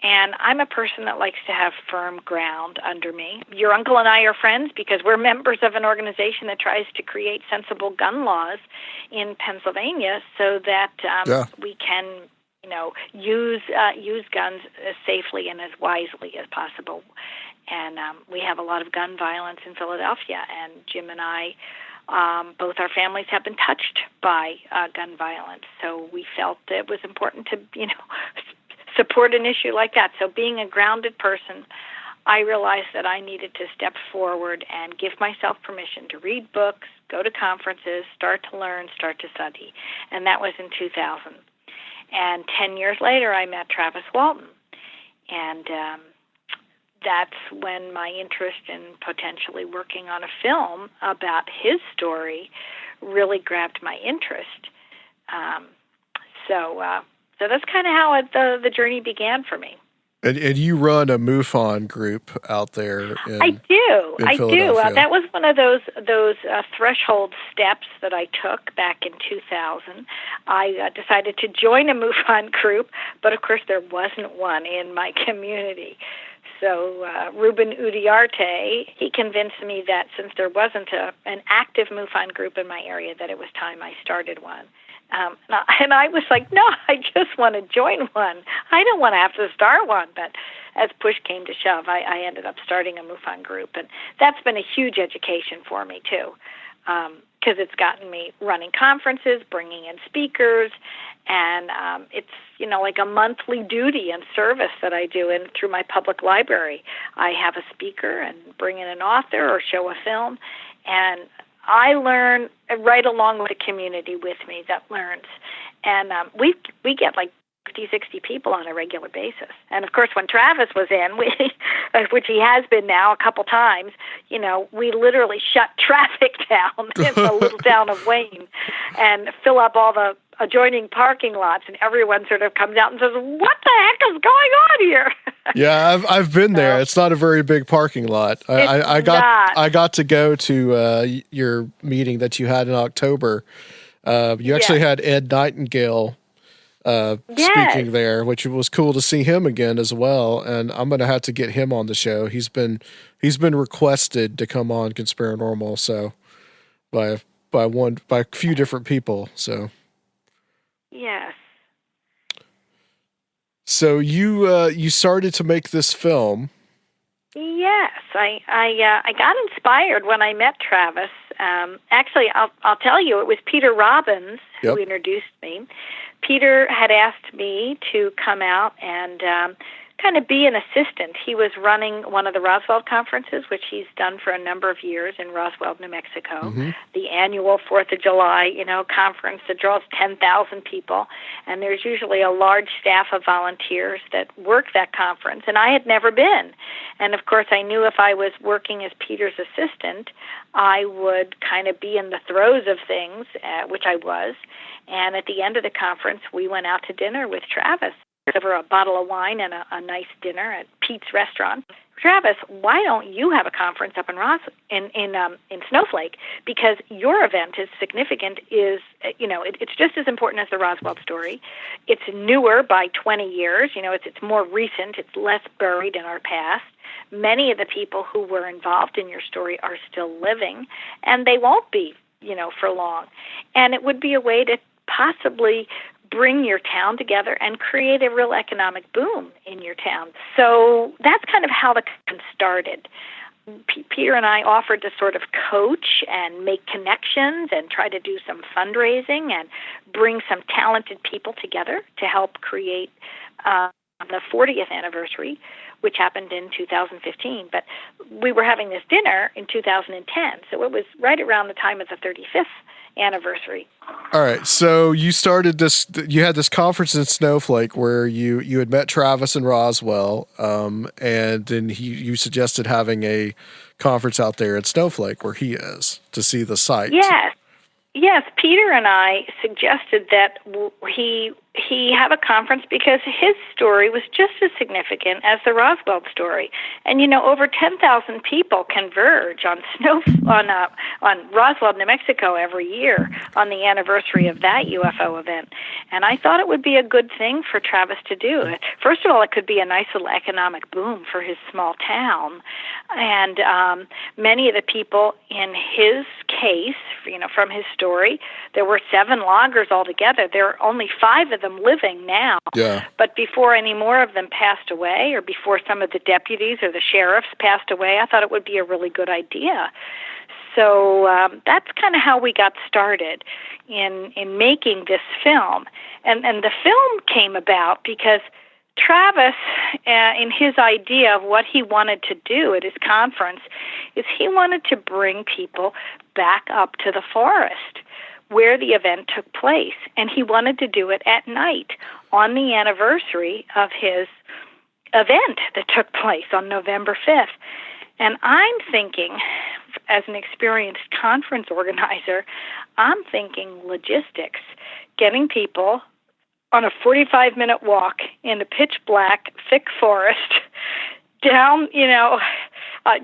S7: And I'm a person that likes to have firm ground under me. Your uncle and I are friends because we're members of an organization that tries to create sensible gun laws in Pennsylvania so that we can, use guns as safely and as wisely as possible. And we have a lot of gun violence in Philadelphia, and Jim and I, both our families have been touched by gun violence. So we felt it was important to, support an issue like that. So being a grounded person, I realized that I needed to step forward and give myself permission to read books, go to conferences, start to learn, start to study. And that was in 2000. And 10 years later, I met Travis Walton. And that's when my interest in potentially working on a film about his story really grabbed my interest. So that's kind of how the journey began for me.
S4: And you run a MUFON group out there.
S7: I do. That was one of those threshold steps that I took back in 2000. I decided to join a MUFON group, but of course there wasn't one in my community. So Ruben Udiarte, he convinced me that since there wasn't an active MUFON group in my area, that it was time I started one. And I was like, no, I just want to join one. I don't want to have to start one. But as push came to shove, I ended up starting a MUFON group. And that's been a huge education for me, too, because it's gotten me running conferences, bringing in speakers, and it's, like a monthly duty and service that I do through my public library. I have a speaker and bring in an author or show a film, and I learn right along with the community with me that learns. And we get like 50, 60 people on a regular basis. And of course, when Travis was in, which he has been now a couple times, we literally shut traffic down in the little town of Wayne and fill up all the adjoining parking lots, and everyone sort of comes out and says, "What the heck is going on here?"
S4: Yeah, I've been there. It's not a very big parking lot. I got to go to your meeting that you had in October. You actually had Ed Nightingale speaking there, which was cool to see him again as well. And I'm going to have to get him on the show. He's been requested to come on Conspiranormal, so by a few different people. So
S7: yes.
S4: So you started to make this film.
S7: Yes, I got inspired when I met Travis. Actually, I'll tell you, it was Peter Robbins who introduced me. Peter had asked me to come out and kind of be an assistant. He was running one of the Roswell conferences, which he's done for a number of years in Roswell, New Mexico, the annual 4th of July, conference that draws 10,000 people. And there's usually a large staff of volunteers that work that conference. And I had never been. And of course, I knew if I was working as Peter's assistant, I would kind of be in the throes of things, which I was. And at the end of the conference, we went out to dinner with Travis over a bottle of wine and a nice dinner at Pete's restaurant. Travis, why don't you have a conference up in Snowflake? Because your event is significant. It's just as important as the Roswell story. It's newer by 20 years. It's more recent. It's less buried in our past. Many of the people who were involved in your story are still living, and they won't be, for long. And it would be a way to possibly bring your town together and create a real economic boom in your town. So that's kind of how the conference started. Peter and I offered to sort of coach and make connections and try to do some fundraising and bring some talented people together to help create the 40th anniversary, which happened in 2015. But we were having this dinner in 2010, so it was right around the time of the 35th anniversary.
S4: All right, so you started this. You had this conference in Snowflake where you had met Travis in Roswell, and then you suggested having a conference out there at Snowflake where he is to see the site.
S7: Yes. Peter and I suggested that he have a conference because his story was just as significant as the Roswell story. And over 10,000 people converge on Roswell, New Mexico every year on the anniversary of that UFO event. And I thought it would be a good thing for Travis to do. First of all, it could be a nice little economic boom for his small town. And many of the people in his case, from his story, there were 7 loggers altogether. There are only 5 of them living now. Yeah. But before any more of them passed away, or before some of the deputies or the sheriffs passed away, I thought it would be a really good idea. So that's kind of how we got started in making this film. And the film came about because Travis, in his idea of what he wanted to do at his conference, is he wanted to bring people back up to the forest where the event took place. And he wanted to do it at night on the anniversary of his event that took place on November 5th. And I'm thinking, as an experienced conference organizer, I'm thinking logistics, getting people on a 45-minute walk in a pitch-black, thick forest, down,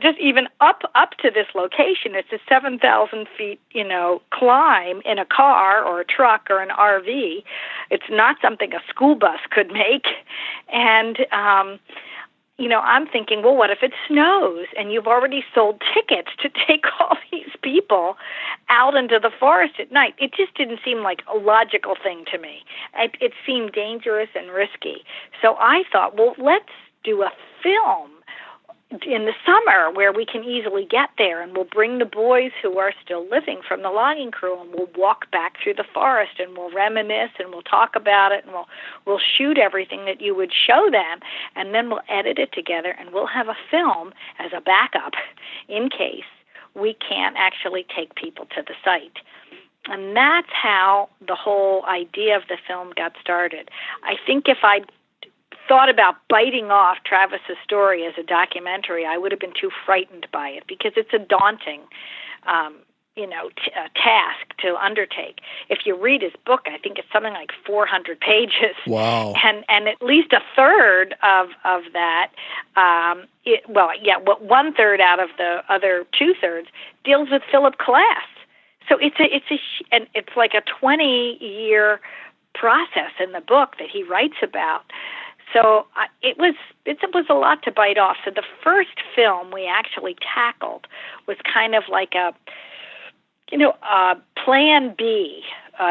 S7: just even up to this location. It's a 7,000 feet, climb in a car or a truck or an RV. It's not something a school bus could make. And, I'm thinking, well, what if it snows and you've already sold tickets to take all these people out into the forest at night? It just didn't seem like a logical thing to me. It seemed dangerous and risky. So I thought, well, let's do a film in the summer where we can easily get there, and we'll bring the boys who are still living from the logging crew, and we'll walk back through the forest, and we'll reminisce, and we'll talk about it, and we'll shoot everything that you would show them, and then we'll edit it together, and we'll have a film as a backup in case we can't actually take people to the site. And that's how the whole idea of the film got started. I think if I'd thought about biting off Travis's story as a documentary, I would have been too frightened by it, because it's a daunting task to undertake. If you read his book, I think it's something like 400 pages.
S4: Wow.
S7: And at least a third of that, 1/3 out of the other 2/3 deals with Philip Glass. So it's like a 20-year process in the book that he writes about. So it was a lot to bite off. So the first film we actually tackled was kind of like a Plan B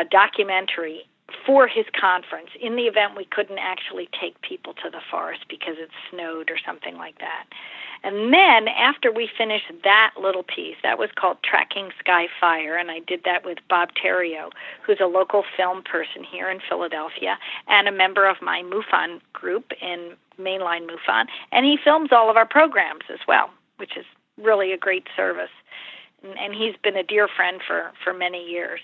S7: documentary for his conference, in the event we couldn't actually take people to the forest because it snowed or something like that. And then after we finished that little piece, that was called Tracking Sky Fire, and I did that with Bob Terrio, who's a local film person here in Philadelphia and a member of my MUFON group in mainline MUFON, and he films all of our programs as well, which is really a great service. And he's been a dear friend for many years.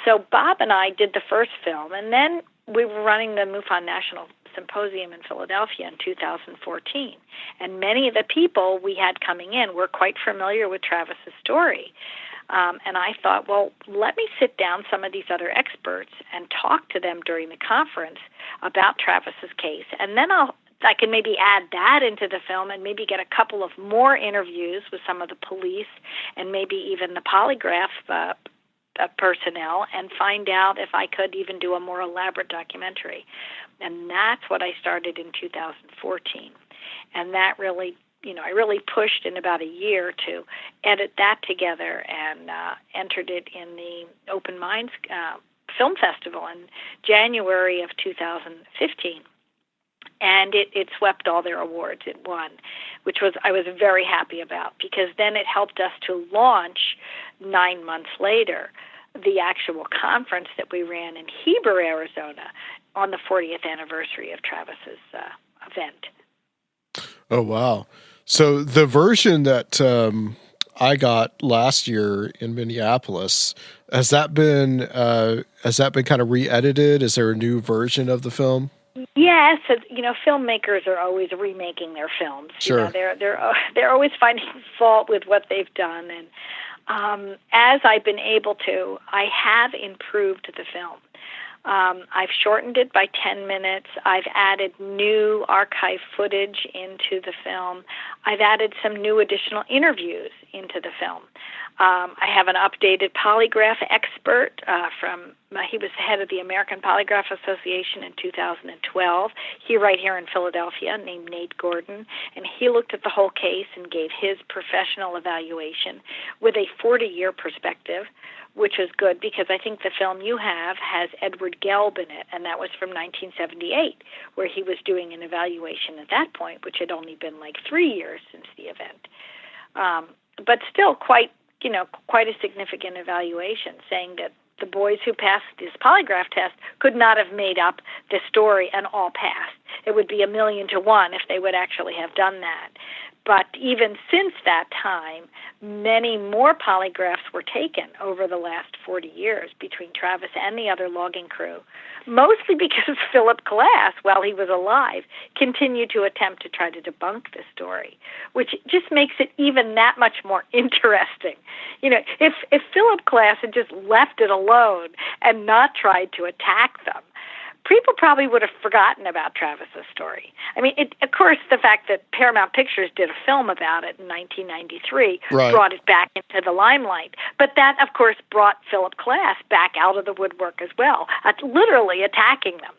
S7: So Bob and I did the first film, and then we were running the MUFON National Symposium in Philadelphia in 2014. And many of the people we had coming in were quite familiar with Travis's story. And I thought, well, let me sit down some of these other experts and talk to them during the conference about Travis's case. And then I can maybe add that into the film and maybe get a couple of more interviews with some of the police and maybe even the polygraph personnel, and find out if I could even do a more elaborate documentary. And that's what I started in 2014. And that really, I really pushed in about a year to edit that together and entered it in the Open Minds Film Festival in January of 2015. And it swept all their awards. It won, which I was very happy about, because then it helped us to launch 9 months later the actual conference that we ran in Heber, Arizona, on the 40th anniversary of Travis's event.
S4: Oh, wow. So the version that I got last year in Minneapolis, has that been kind of re-edited? Is there a new version of the film?
S7: Yes, filmmakers are always remaking their films.
S4: Sure.
S7: They're always finding fault with what they've done, and as I've been able to, I have improved the film. I've shortened it by 10 minutes. I've added new archive footage into the film. I've added some new additional interviews into the film. I have an updated polygraph expert he was the head of the American Polygraph Association in 2012. Right here in Philadelphia, named Nate Gordon, and he looked at the whole case and gave his professional evaluation with a 40-year perspective, which was good, because I think the film you have has Edward Gelb in it, and that was from 1978, where he was doing an evaluation at that point, which had only been like 3 years since the event. But still quite a significant evaluation, saying that the boys who passed this polygraph test could not have made up the story and all passed. It would be 1,000,000 to 1 if they would actually have done that. But even since that time, many more polygraphs were taken over the last 40 years between Travis and the other logging crew, mostly because Philip Glass, while he was alive, continued to attempt to try to debunk the story, which just makes it even that much more interesting. If Philip Glass had just left it alone and not tried to attack them, people probably would have forgotten about Travis's story. I mean, of course, the fact that Paramount Pictures did a film about it in 1993 brought it back into the limelight. But that, of course, brought Philip Glass back out of the woodwork as well, literally attacking them.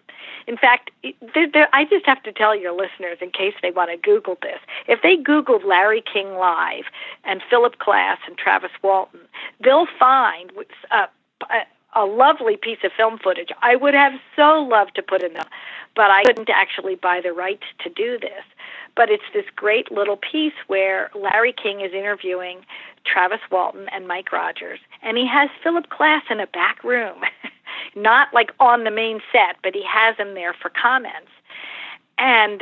S7: In fact, I just have to tell your listeners, in case they want to Google this, if they Googled Larry King Live and Philip Glass and Travis Walton, they'll find a lovely piece of film footage. I would have so loved to put in them, but I couldn't actually buy the rights to do this. But it's this great little piece where Larry King is interviewing Travis Walton and Mike Rogers, and he has Philip Glass in a back room, not like on the main set, but he has him there for comments. And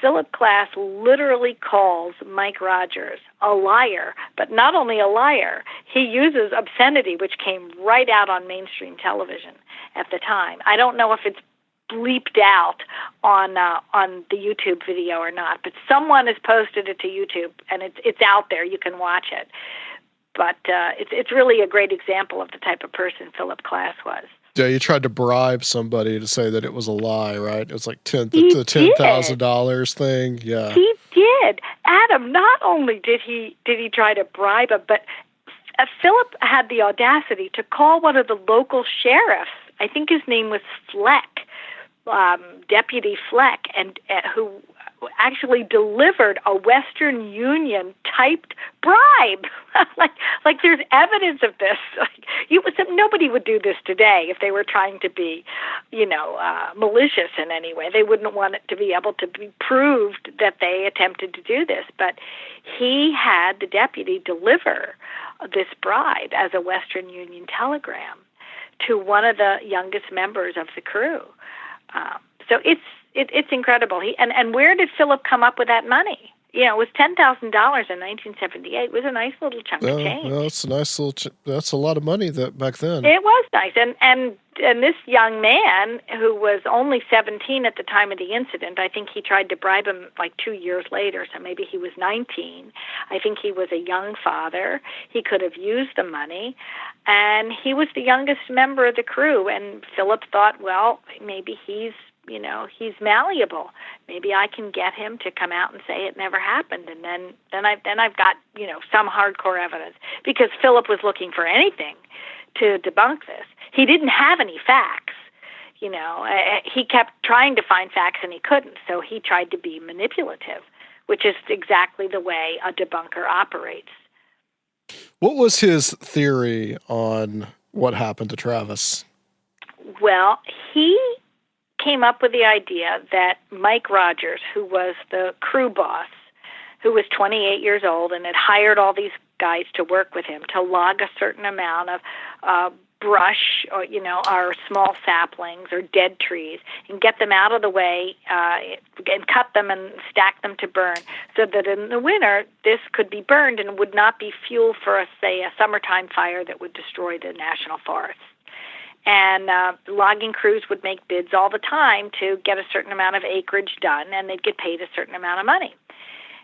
S7: Philip Glass literally calls Mike Rogers a liar, but not only a liar, he uses obscenity, which came right out on mainstream television at the time. I don't know if it's bleeped out on the YouTube video or not, but someone has posted it to YouTube, and it's out there. You can watch it. But it's really a great example of the type of person Philip Glass was.
S4: Yeah, you tried to bribe somebody to say that it was a lie, right? It was like the $10,000 thing. Yeah,
S7: he did. Adam, not only did he try to bribe him, but Philip had the audacity to call one of the local sheriffs. I think his name was Fleck, Deputy Fleck, and who actually delivered a Western Union typed bribe. like there's evidence of this. Nobody would do this today if they were trying to be, malicious in any way. They wouldn't want it to be able to be proved that they attempted to do this. But he had the deputy deliver this bribe as a Western Union telegram to one of the youngest members of the crew. So it's incredible. And where did Philip come up with that money? It was $10,000 in 1978. It was a nice little chunk of change.
S4: Well, it's a nice little. That's a lot of money back then.
S7: It was nice, and this young man who was only 17 at the time of the incident, I think he tried to bribe him like 2 years later, so maybe he was 19. I think he was a young father. He could have used the money, and he was the youngest member of the crew. And Philip thought, well, maybe he's malleable. Maybe I can get him to come out and say it never happened, and then I've got some hardcore evidence, because Philip was looking for anything to debunk this. He didn't have any facts. He kept trying to find facts and he couldn't, so he tried to be manipulative, which is exactly the way a debunker operates.
S4: What was his theory on what happened to Travis?
S7: Well, he came up with the idea that Mike Rogers, who was the crew boss, who was 28 years old and had hired all these guys to work with him to log a certain amount of brush or, or small saplings or dead trees and get them out of the way and cut them and stack them to burn, so that in the winter this could be burned and would not be fuel for, say, a summertime fire that would destroy the national forests. And logging crews would make bids all the time to get a certain amount of acreage done, and they'd get paid a certain amount of money.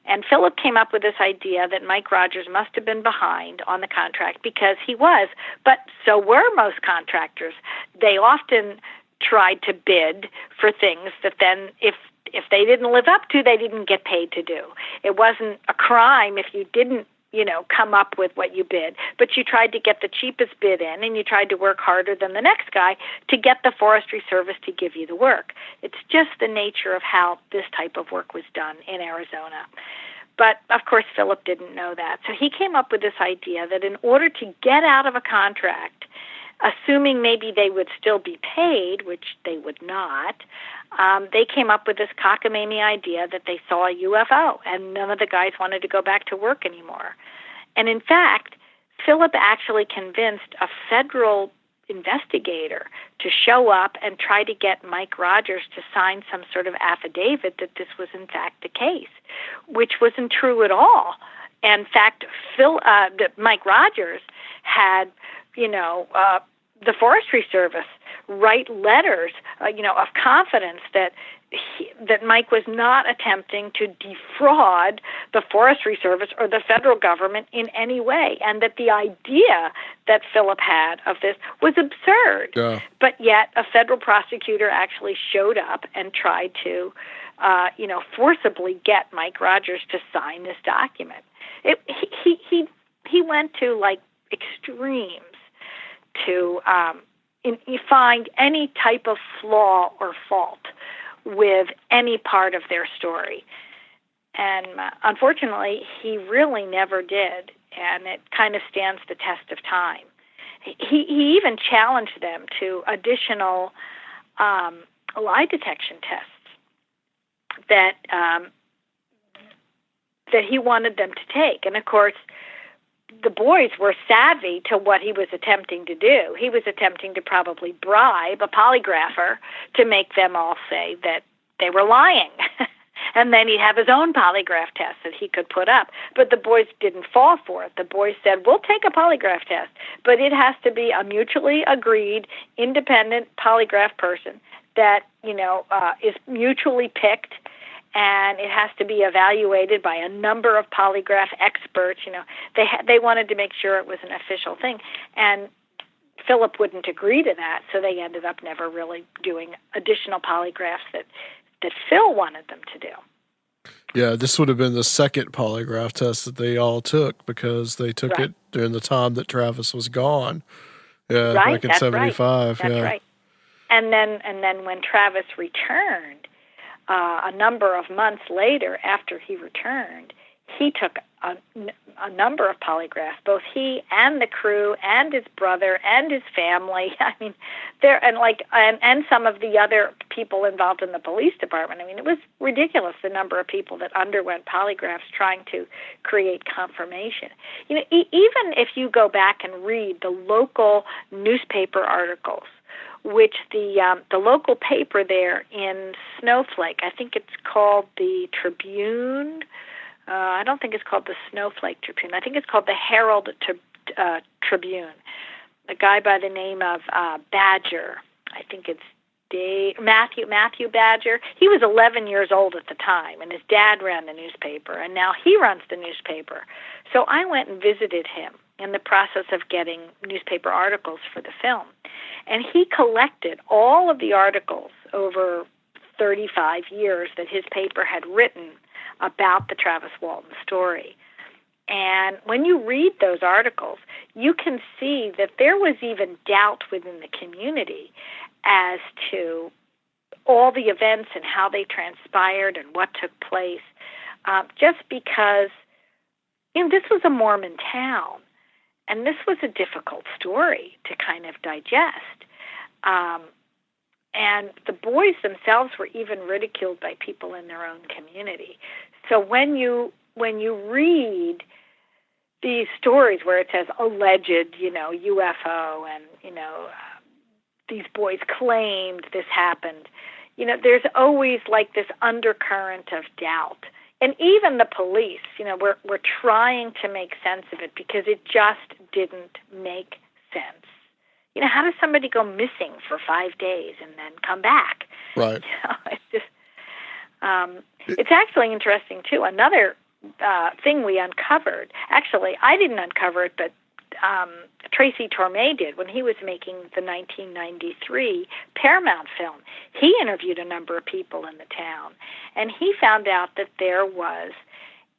S7: And Philip came up with this idea that Mike Rogers must have been behind on the contract, because he was, but so were most contractors. They often tried to bid for things that then, if they didn't live up to, they didn't get paid to do. It wasn't a crime if you didn't come up with what you bid, but you tried to get the cheapest bid in, and you tried to work harder than the next guy to get the Forestry Service to give you the work. It's just the nature of how this type of work was done in Arizona. But, of course, Philip didn't know that. So he came up with this idea that in order to get out of a contract, assuming maybe they would still be paid, which they would not, they came up with this cockamamie idea that they saw a UFO, and none of the guys wanted to go back to work anymore. And in fact, Philip actually convinced a federal investigator to show up and try to get Mike Rogers to sign some sort of affidavit that this was in fact the case, which wasn't true at all. In fact, Mike Rogers had, the Forestry Service write letters, of confidence that Mike was not attempting to defraud the Forestry Service or the federal government in any way, and that the idea that Philip had of this was absurd. Yeah. But yet a federal prosecutor actually showed up and tried to, forcibly get Mike Rogers to sign this document. He went to extremes to find any type of flaw or fault with any part of their story. And unfortunately, he really never did, and it kind of stands the test of time. He even challenged them to additional lie detection tests that he wanted them to take. And of course, the boys were savvy to what he was attempting to do. He was attempting to probably bribe a polygrapher to make them all say that they were lying. And then he'd have his own polygraph test that he could put up. But the boys didn't fall for it. The boys said, we'll take a polygraph test, but it has to be a mutually agreed, independent polygraph person that, is mutually picked, and it has to be evaluated by a number of polygraph experts. They wanted to make sure it was an official thing. And Philip wouldn't agree to that, so they ended up never really doing additional polygraphs that Phil wanted them to do.
S4: Yeah, this would have been the second polygraph test that they all took, because they took it during the time that Travis was gone. Yeah,
S7: right,
S4: back in 75.
S7: That's right. And then when Travis returned, a number of months later after he returned, he took a number of polygraphs, both he and the crew and his brother and his family. I mean, and some of the other people involved in the police department. I mean, it was ridiculous, the number of people that underwent polygraphs trying to create confirmation. Even if you go back and read the local newspaper articles, which the local paper there in Snowflake, I think it's called the Tribune. I don't think it's called the Snowflake Tribune. I think it's called the Herald Tribune. A guy by the name of Badger. I think it's Matthew Badger. He was 11 years old at the time, and his dad ran the newspaper, and now he runs the newspaper. So I went and visited him in the process of getting newspaper articles for the film. And he collected all of the articles over 35 years that his paper had written about the Travis Walton story. And when you read those articles, you can see that there was even doubt within the community as to all the events and how they transpired and what took place, just because this was a Mormon town, and this was a difficult story to kind of digest. And the boys themselves were even ridiculed by people in their own community. So when you read these stories where it says alleged, UFO, and these boys claimed this happened, there's always like this undercurrent of doubt. And even the police, we're trying to make sense of it because it just didn't make sense. How does somebody go missing for 5 days and then come back?
S4: Right.
S7: It's just, it's actually interesting too. Another thing we uncovered, actually, I didn't uncover it, but Tracy Torme did when he was making the 1993 Paramount film. He interviewed a number of people in the town, and he found out that there was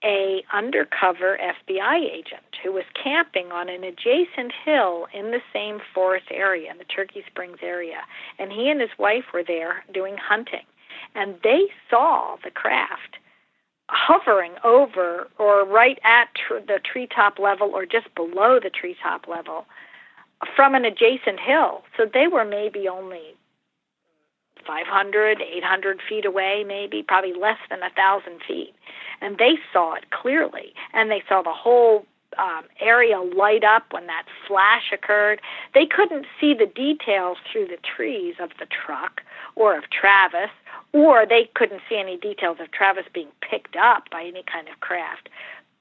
S7: a undercover FBI agent who was camping on an adjacent hill in the same forest area, in the Turkey Springs area, and he and his wife were there doing hunting, and they saw the craft hovering over or right at the treetop level or just below the treetop level from an adjacent hill. So they were maybe only 500, 800 feet away, maybe, probably less than 1,000 feet. And they saw it clearly, and they saw the whole area light up when that flash occurred. They couldn't see the details through the trees of the truck or of Travis, or they couldn't see any details of Travis being picked up by any kind of craft.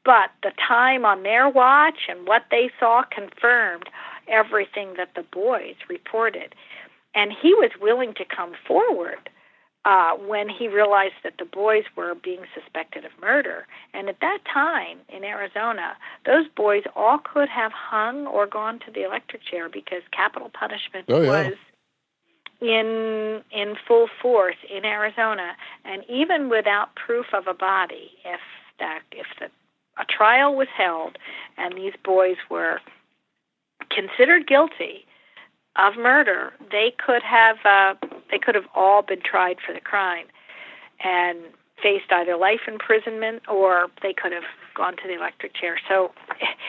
S7: But the time on their watch and what they saw confirmed everything that the boys reported. And he was willing to come forward when he realized that the boys were being suspected of murder. And at that time in Arizona, those boys all could have hung or gone to the electric chair because capital punishment was in full force in Arizona. And even without proof of a body, if a trial was held and these boys were considered guilty of murder, they could have all been tried for the crime and faced either life imprisonment, or they could have gone to the electric chair. So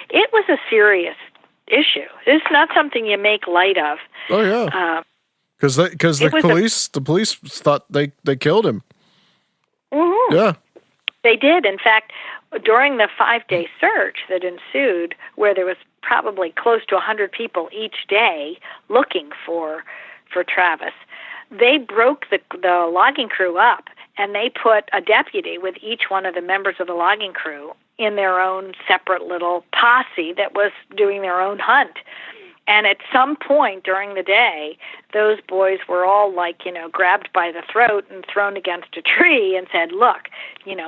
S7: it was a serious issue. It's not something you make light of.
S4: Oh yeah, because the police thought they killed him.
S7: Mm-hmm.
S4: Yeah,
S7: they did. In fact, during the 5-day search that ensued, where there was probably close to 100 people each day looking for Travis, they broke the logging crew up and they put a deputy with each one of the members of the logging crew in their own separate little posse that was doing their own hunt. And at some point during the day, those boys were all grabbed by the throat and thrown against a tree and said, look,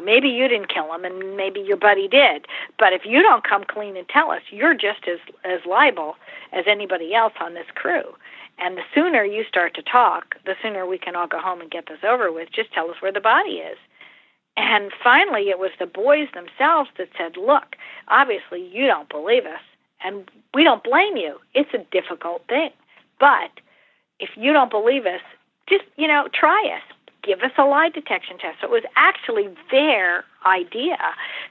S7: maybe you didn't kill him and maybe your buddy did, but if you don't come clean and tell us, you're just as liable as anybody else on this crew. And the sooner you start to talk, the sooner we can all go home and get this over with. Just tell us where the body is. And finally, it was the boys themselves that said, look, obviously you don't believe us, and we don't blame you. It's a difficult thing. But if you don't believe us, just, try us. Give us a lie detection test. So it was actually their idea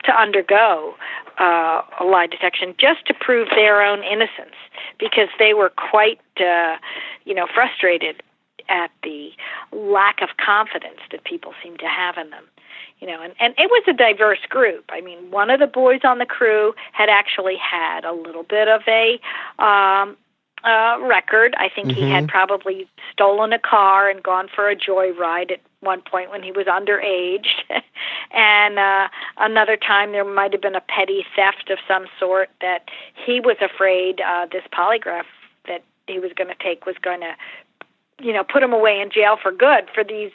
S7: to undergo a lie detection just to prove their own innocence, because they were quite, frustrated at the lack of confidence that people seem to have in them. And it was a diverse group. I mean, one of the boys on the crew had actually had a little bit of a record. I think he had probably stolen a car and gone for a joyride at one point when he was underage. And another time there might have been a petty theft of some sort that he was afraid this polygraph that he was going to take was going to, put him away in jail for good for these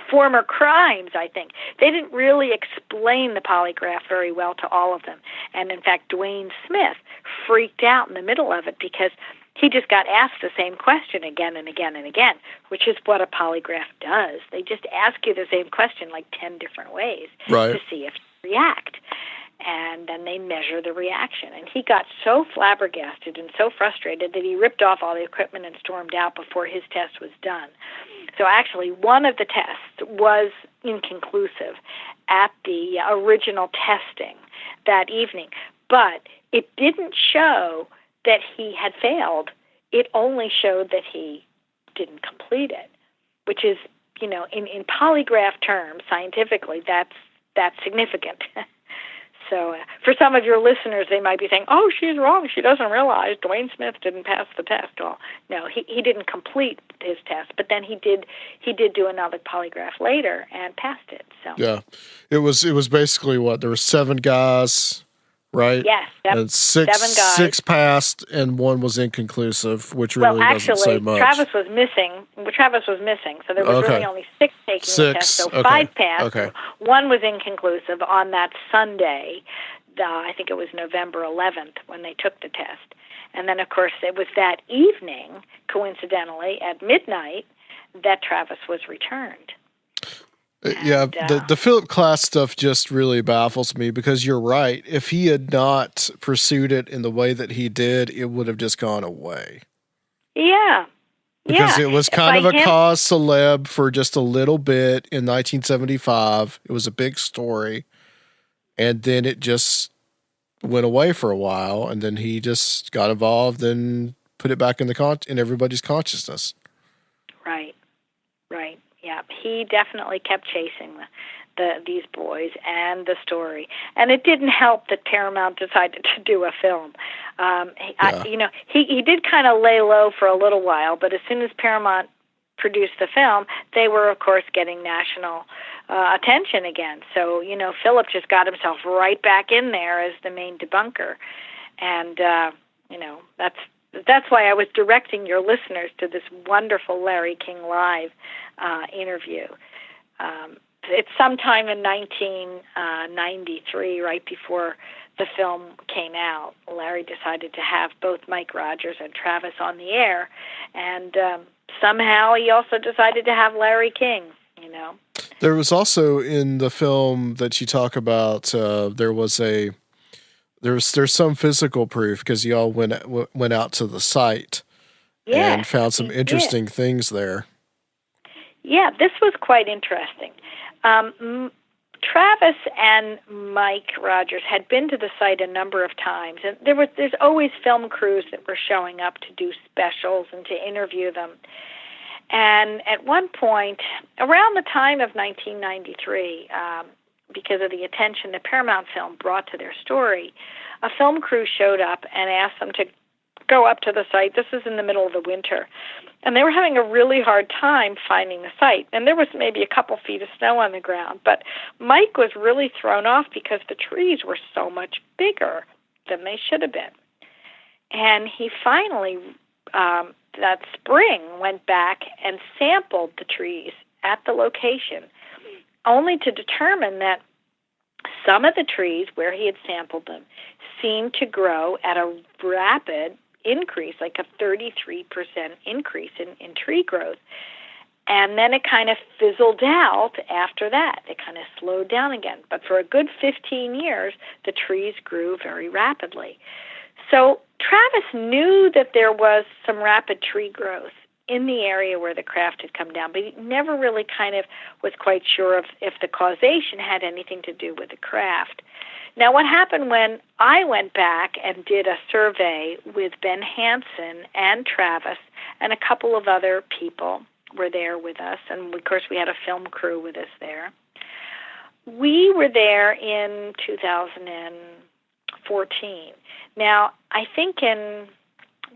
S7: former crimes, I think. They didn't really explain the polygraph very well to all of them. And in fact, Dwayne Smith freaked out in the middle of it because he just got asked the same question again and again and again, which is what a polygraph does. They just ask you the same question like 10 different ways to see if you react. And then they measure the reaction. And he got so flabbergasted and so frustrated that he ripped off all the equipment and stormed out before his test was done. So actually, one of the tests was inconclusive at the original testing that evening. But it didn't show that he had failed. It only showed that he didn't complete it, which is, in polygraph terms, scientifically, that's significant. So for some of your listeners, they might be saying, oh, she's wrong. She doesn't realize Dwayne Smith didn't pass the test. Well, no, he didn't complete his test, but then he did do another polygraph later and passed it. So
S4: yeah, it was basically what, there were 7 guys, right?
S7: Yes,
S4: and 7 guys. 6 passed and 1 was inconclusive, which really doesn't say much.
S7: Travis was missing, so there was really only 6 taking the test. So 5 passed. Okay. 1 was inconclusive on that Sunday. I think it was November 11th when they took the test. And then, of course, it was that evening, coincidentally, at midnight, that Travis was returned.
S4: Yeah, the Philip Klass stuff just really baffles me because you're right. If he had not pursued it in the way that he did, it would have just gone away.
S7: Yeah.
S4: Because it was kind of a cause celeb for just a little bit in 1975. It was a big story. And then it just went away for a while. And then he just got involved and put it back in in everybody's consciousness.
S7: Right. Yeah, he definitely kept chasing these boys and the story, and it didn't help that Paramount decided to do a film. He did kind of lay low for a little while, but as soon as Paramount produced the film, they were, of course, getting national attention again. So Philip just got himself right back in there as the main debunker, and that's why I was directing your listeners to this wonderful Larry King Live interview. It's sometime in 1993, right before the film came out. Larry decided to have both Mike Rogers and Travis on the air, and somehow he also decided to have Larry King,
S4: There was also in the film that you talk about, there's some physical proof because y'all went out to the site and found some interesting things there.
S7: Yeah, this was quite interesting. Travis and Mike Rogers had been to the site a number of times, and there's always film crews that were showing up to do specials and to interview them. And at one point, around the time of 1993, because of the attention the Paramount film brought to their story, a film crew showed up and asked them to go up to the site. This is in the middle of the winter. And they were having a really hard time finding the site. And there was maybe a couple feet of snow on the ground. But Mike was really thrown off because the trees were so much bigger than they should have been. And he finally, that spring, went back and sampled the trees at the location, only to determine that some of the trees where he had sampled them seemed to grow at a rapid increase, like a 33% increase in tree growth. And then it kind of fizzled out after that. It kind of slowed down again. But for a good 15 years, the trees grew very rapidly. So Travis knew that there was some rapid tree growth in the area where the craft had come down, but he never really kind of was quite sure if the causation had anything to do with the craft. Now, what happened when I went back and did a survey with Ben Hansen and Travis, and a couple of other people were there with us, and of course we had a film crew with us there. We were there in 2014. Now, I think in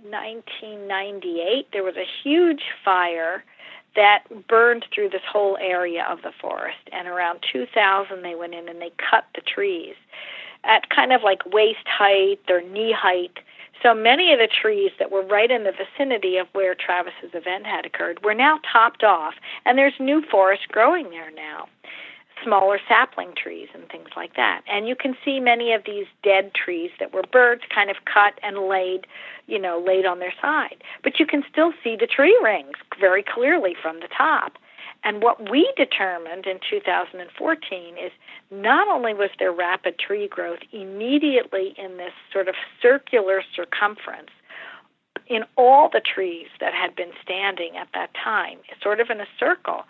S7: 1998 there was a huge fire that burned through this whole area of the forest, and around 2000 they went in and they cut the trees at kind of like waist height or knee height. So many of the trees that were right in the vicinity of where Travis's event had occurred were now topped off, and there's new forest growing there now, smaller sapling trees and things like that. And you can see many of these dead trees that were birds kind of cut and laid on their side. But you can still see the tree rings very clearly from the top. And what we determined in 2014 is not only was there rapid tree growth immediately in this sort of circular circumference in all the trees that had been standing at that time, sort of in a circle,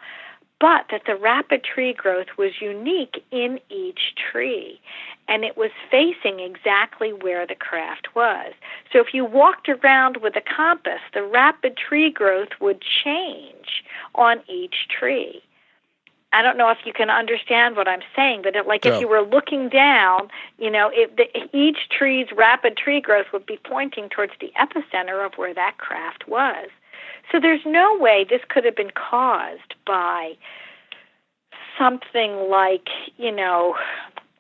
S7: but that the rapid tree growth was unique in each tree, and it was facing exactly where the craft was. So if you walked around with a compass, the rapid tree growth would change on each tree. I don't know if you can understand what I'm saying, but if you were looking down, each tree's rapid tree growth would be pointing towards the epicenter of where that craft was. So there's no way this could have been caused by something like,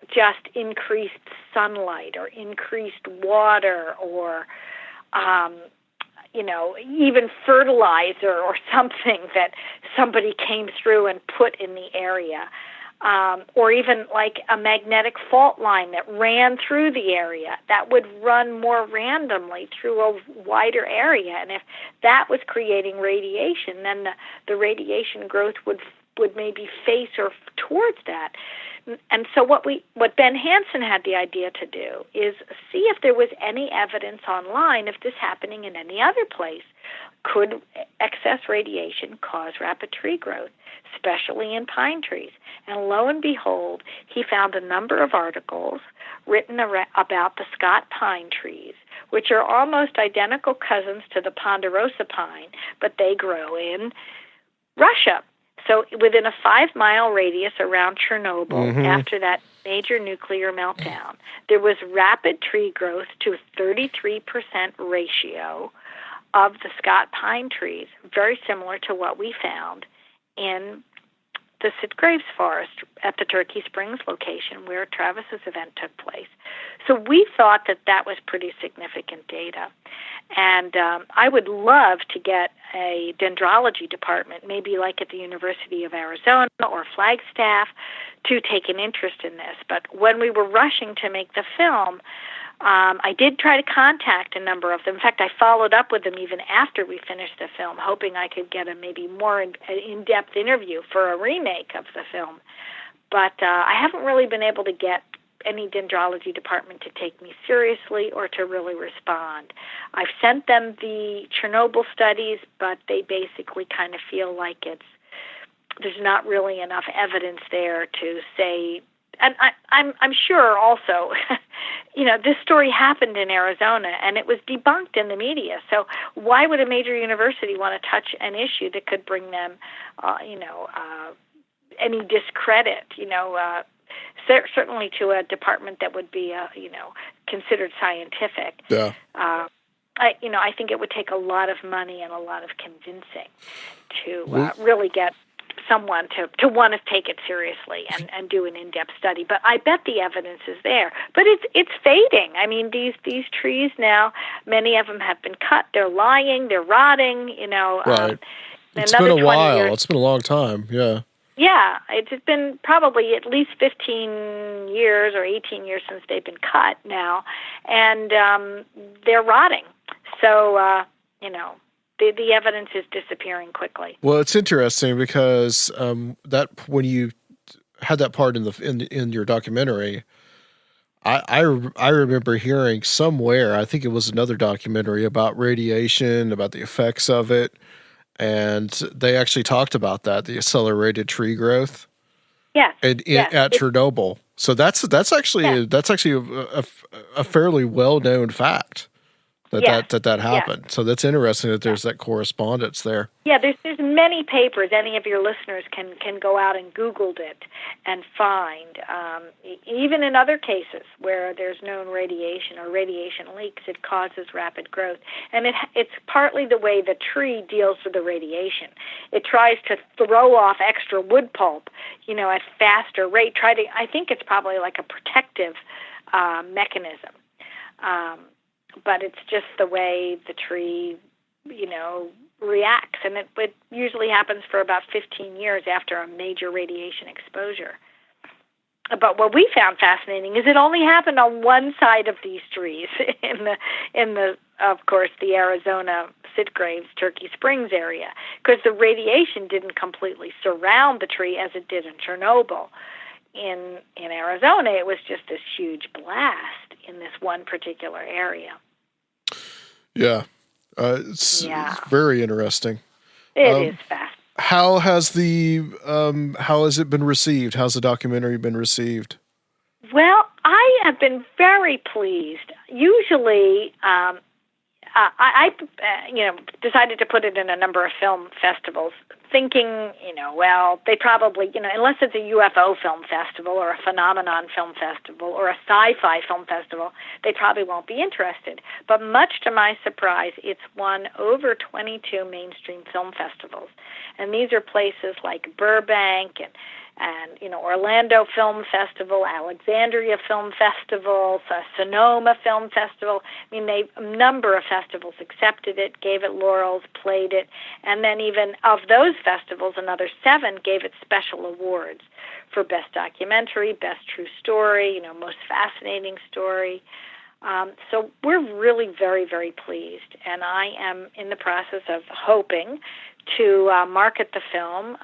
S7: just increased sunlight or increased water or, even fertilizer or something that somebody came through and put in the area. Or even like a magnetic fault line that ran through the area that would run more randomly through a wider area. And if that was creating radiation, then the radiation growth would maybe face or towards that. And so what Ben Hansen had the idea to do is see if there was any evidence online of this happening in any other place. Could excess radiation cause rapid tree growth, especially in pine trees? And lo and behold, he found a number of articles written about the Scott pine trees, which are almost identical cousins to the ponderosa pine, but they grow in Russia. So within a 5-mile radius around Chernobyl, after that major nuclear meltdown, there was rapid tree growth to a 33% ratio of the Scott pine trees, very similar to what we found in the Sitgraves Forest at the Turkey Springs location where Travis's event took place. So we thought that was pretty significant data. And I would love to get a dendrology department, maybe like at the University of Arizona or Flagstaff, to take an interest in this. But when we were rushing to make the film, I did try to contact a number of them. In fact, I followed up with them even after we finished the film, hoping I could get a maybe more in-depth interview for a remake of the film. But I haven't really been able to get any dendrology department to take me seriously or to really respond. I've sent them the Chernobyl studies, but they basically kind of feel like there's not really enough evidence there to say. And I'm sure also, this story happened in Arizona and it was debunked in the media. So why would a major university want to touch an issue that could bring them, any discredit, certainly to a department that would be, considered scientific.
S4: Yeah.
S7: I think it would take a lot of money and a lot of convincing to really get someone to want to take it seriously and do an in-depth study. But I bet the evidence is there. But it's fading. I mean, these trees now, many of them have been cut. They're lying. They're rotting.
S4: Right. It's been a while. It's been a long time. Yeah.
S7: Yeah, it's been probably at least 15 years or 18 years since they've been cut now, and they're rotting. So, the evidence is disappearing quickly.
S4: Well, it's interesting because that when you had that part in your documentary, I remember hearing somewhere, I think it was another documentary about radiation, about the effects of it. And they actually talked about that, the accelerated tree growth.
S7: Yes.
S4: At Chernobyl. So that's actually a fairly well-known fact that happened. So that's interesting that there's that correspondence there.
S7: Yeah, there's many papers. Any of your listeners can go out and Google it and find. Even in other cases where there's known radiation or radiation leaks, it causes rapid growth. And it's partly the way the tree deals with the radiation. It tries to throw off extra wood pulp, at faster rate. I think it's probably like a protective mechanism. But it's just the way the tree, reacts. And it usually happens for about 15 years after a major radiation exposure. But what we found fascinating is it only happened on one side of these trees in the of course, the Arizona Sitgraves, Turkey Springs area, because the radiation didn't completely surround the tree as it did in Chernobyl. In Arizona, it was just this huge blast in this one particular area.
S4: Yeah. It's very interesting.
S7: It is fascinating.
S4: How has it been received? How's the documentary been received?
S7: Well, I have been very pleased. Usually, I decided to put it in a number of film festivals, thinking, they probably, unless it's a UFO film festival or a phenomenon film festival or a sci-fi film festival, they probably won't be interested. But much to my surprise, it's won over 22 mainstream film festivals. And these are places like Burbank and Orlando Film Festival, Alexandria Film Festival, Sonoma Film Festival. I mean, a number of festivals accepted it, gave it laurels, played it, and then even of those festivals, another 7 gave it special awards for Best Documentary, Best True Story, Most Fascinating Story. So we're really very, very pleased, and I am in the process of hoping to market the film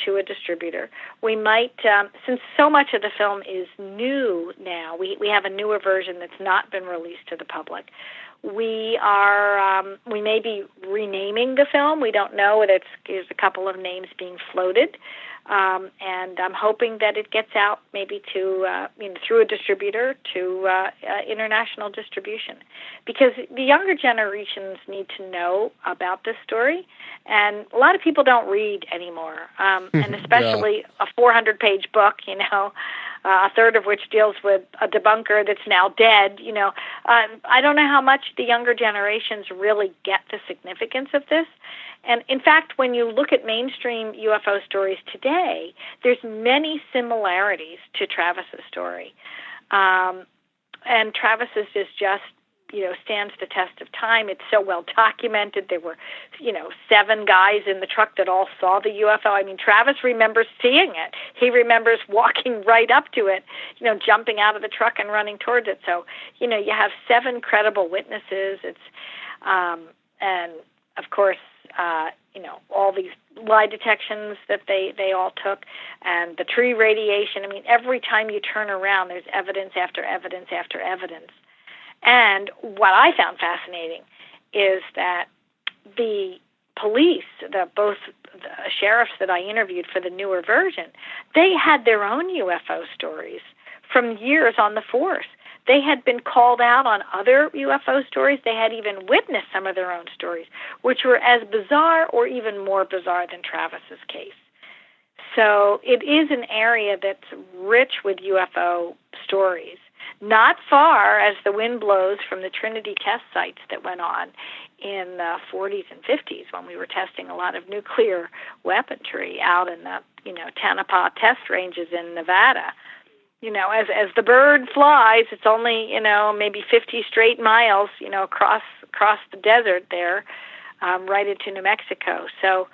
S7: to a distributor. We might, since so much of the film is new now, we have a newer version that's not been released to the public. We may be renaming the film. We don't know. There's a couple of names being floated. And I'm hoping that it gets out maybe to, through a distributor to international distribution, because the younger generations need to know about this story, and a lot of people don't read anymore, and especially a 400-page book, a third of which deals with a debunker that's now dead. I don't know how much the younger generations really get the significance of this. And in fact, when you look at mainstream UFO stories today, there's many similarities to Travis's story. And Travis's is just, stands the test of time. It's so well documented. There were, 7 guys in the truck that all saw the UFO. I mean, Travis remembers seeing it. He remembers walking right up to it, jumping out of the truck and running towards it. So, you have 7 credible witnesses. It's, and of course, all these lie detections that they all took, and the tree radiation. I mean, every time you turn around, there's evidence after evidence after evidence. And what I found fascinating is that the police, both the sheriffs that I interviewed for the newer version, they had their own UFO stories from years on the force. They had been called out on other UFO stories. They had even witnessed some of their own stories, which were as bizarre or even more bizarre than Travis's case. So it is an area that's rich with UFO stories. not far as the wind blows from the Trinity test sites that went on in the 40s and 50s when we were testing a lot of nuclear weaponry out in the, Tonopah test ranges in Nevada. As the bird flies, it's only, maybe 50 straight miles, across the desert there, right into New Mexico. So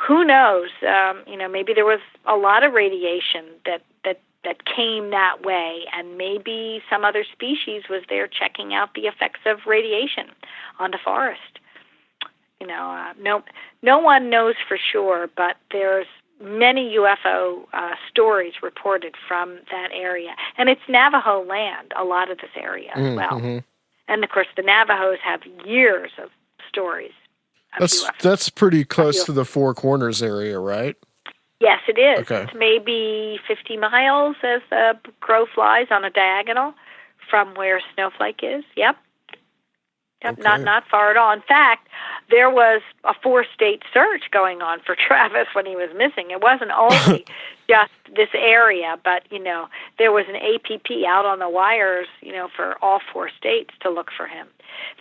S7: who knows? Maybe there was a lot of radiation that came that way, and maybe some other species was there checking out the effects of radiation on the forest. No one knows for sure, but there's many UFO stories reported from that area. And it's Navajo land, a lot of this area as well. Mm-hmm. And, of course, the Navajos have years of stories of UFOs.
S4: That's pretty close to the Four Corners area, right?
S7: Yes, it is.
S4: Okay.
S7: It's maybe 50 miles as the crow flies on a diagonal from where Snowflake is. Yep. Okay. Not far at all. In fact, there was a 4-state search going on for Travis when he was missing. It wasn't only just this area, but, there was an APP out on the wires, for all 4 states to look for him.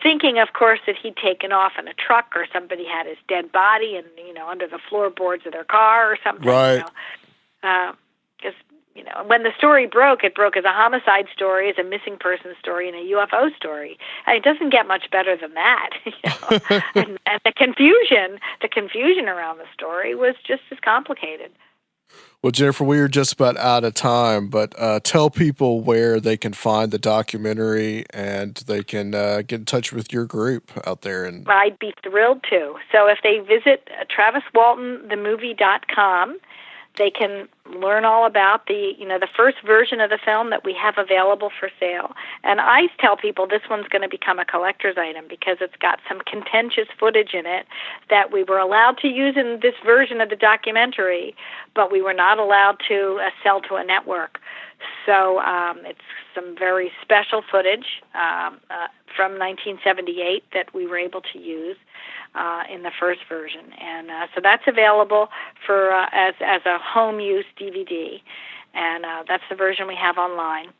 S7: Thinking, of course, that he'd taken off in a truck or somebody had his dead body and, under the floorboards of their car or something.
S4: Right.
S7: Because, when the story broke, it broke as a homicide story, as a missing person story, and a UFO story. And it doesn't get much better than that. And the confusion around the story was just as complicated.
S4: Well, Jennifer, we are just about out of time, but tell people where they can find the documentary and they can get in touch with your group out there. And
S7: I'd be thrilled to. So if they visit TravisWaltonTheMovie.com, they can learn all about the first version of the film that we have available for sale. And I tell people this one's going to become a collector's item because it's got some contentious footage in it that we were allowed to use in this version of the documentary, but we were not allowed to sell to a network. So it's some very special footage from 1978 that we were able to use in the first version, and so that's available for as a home use DVD, and that's the version we have online.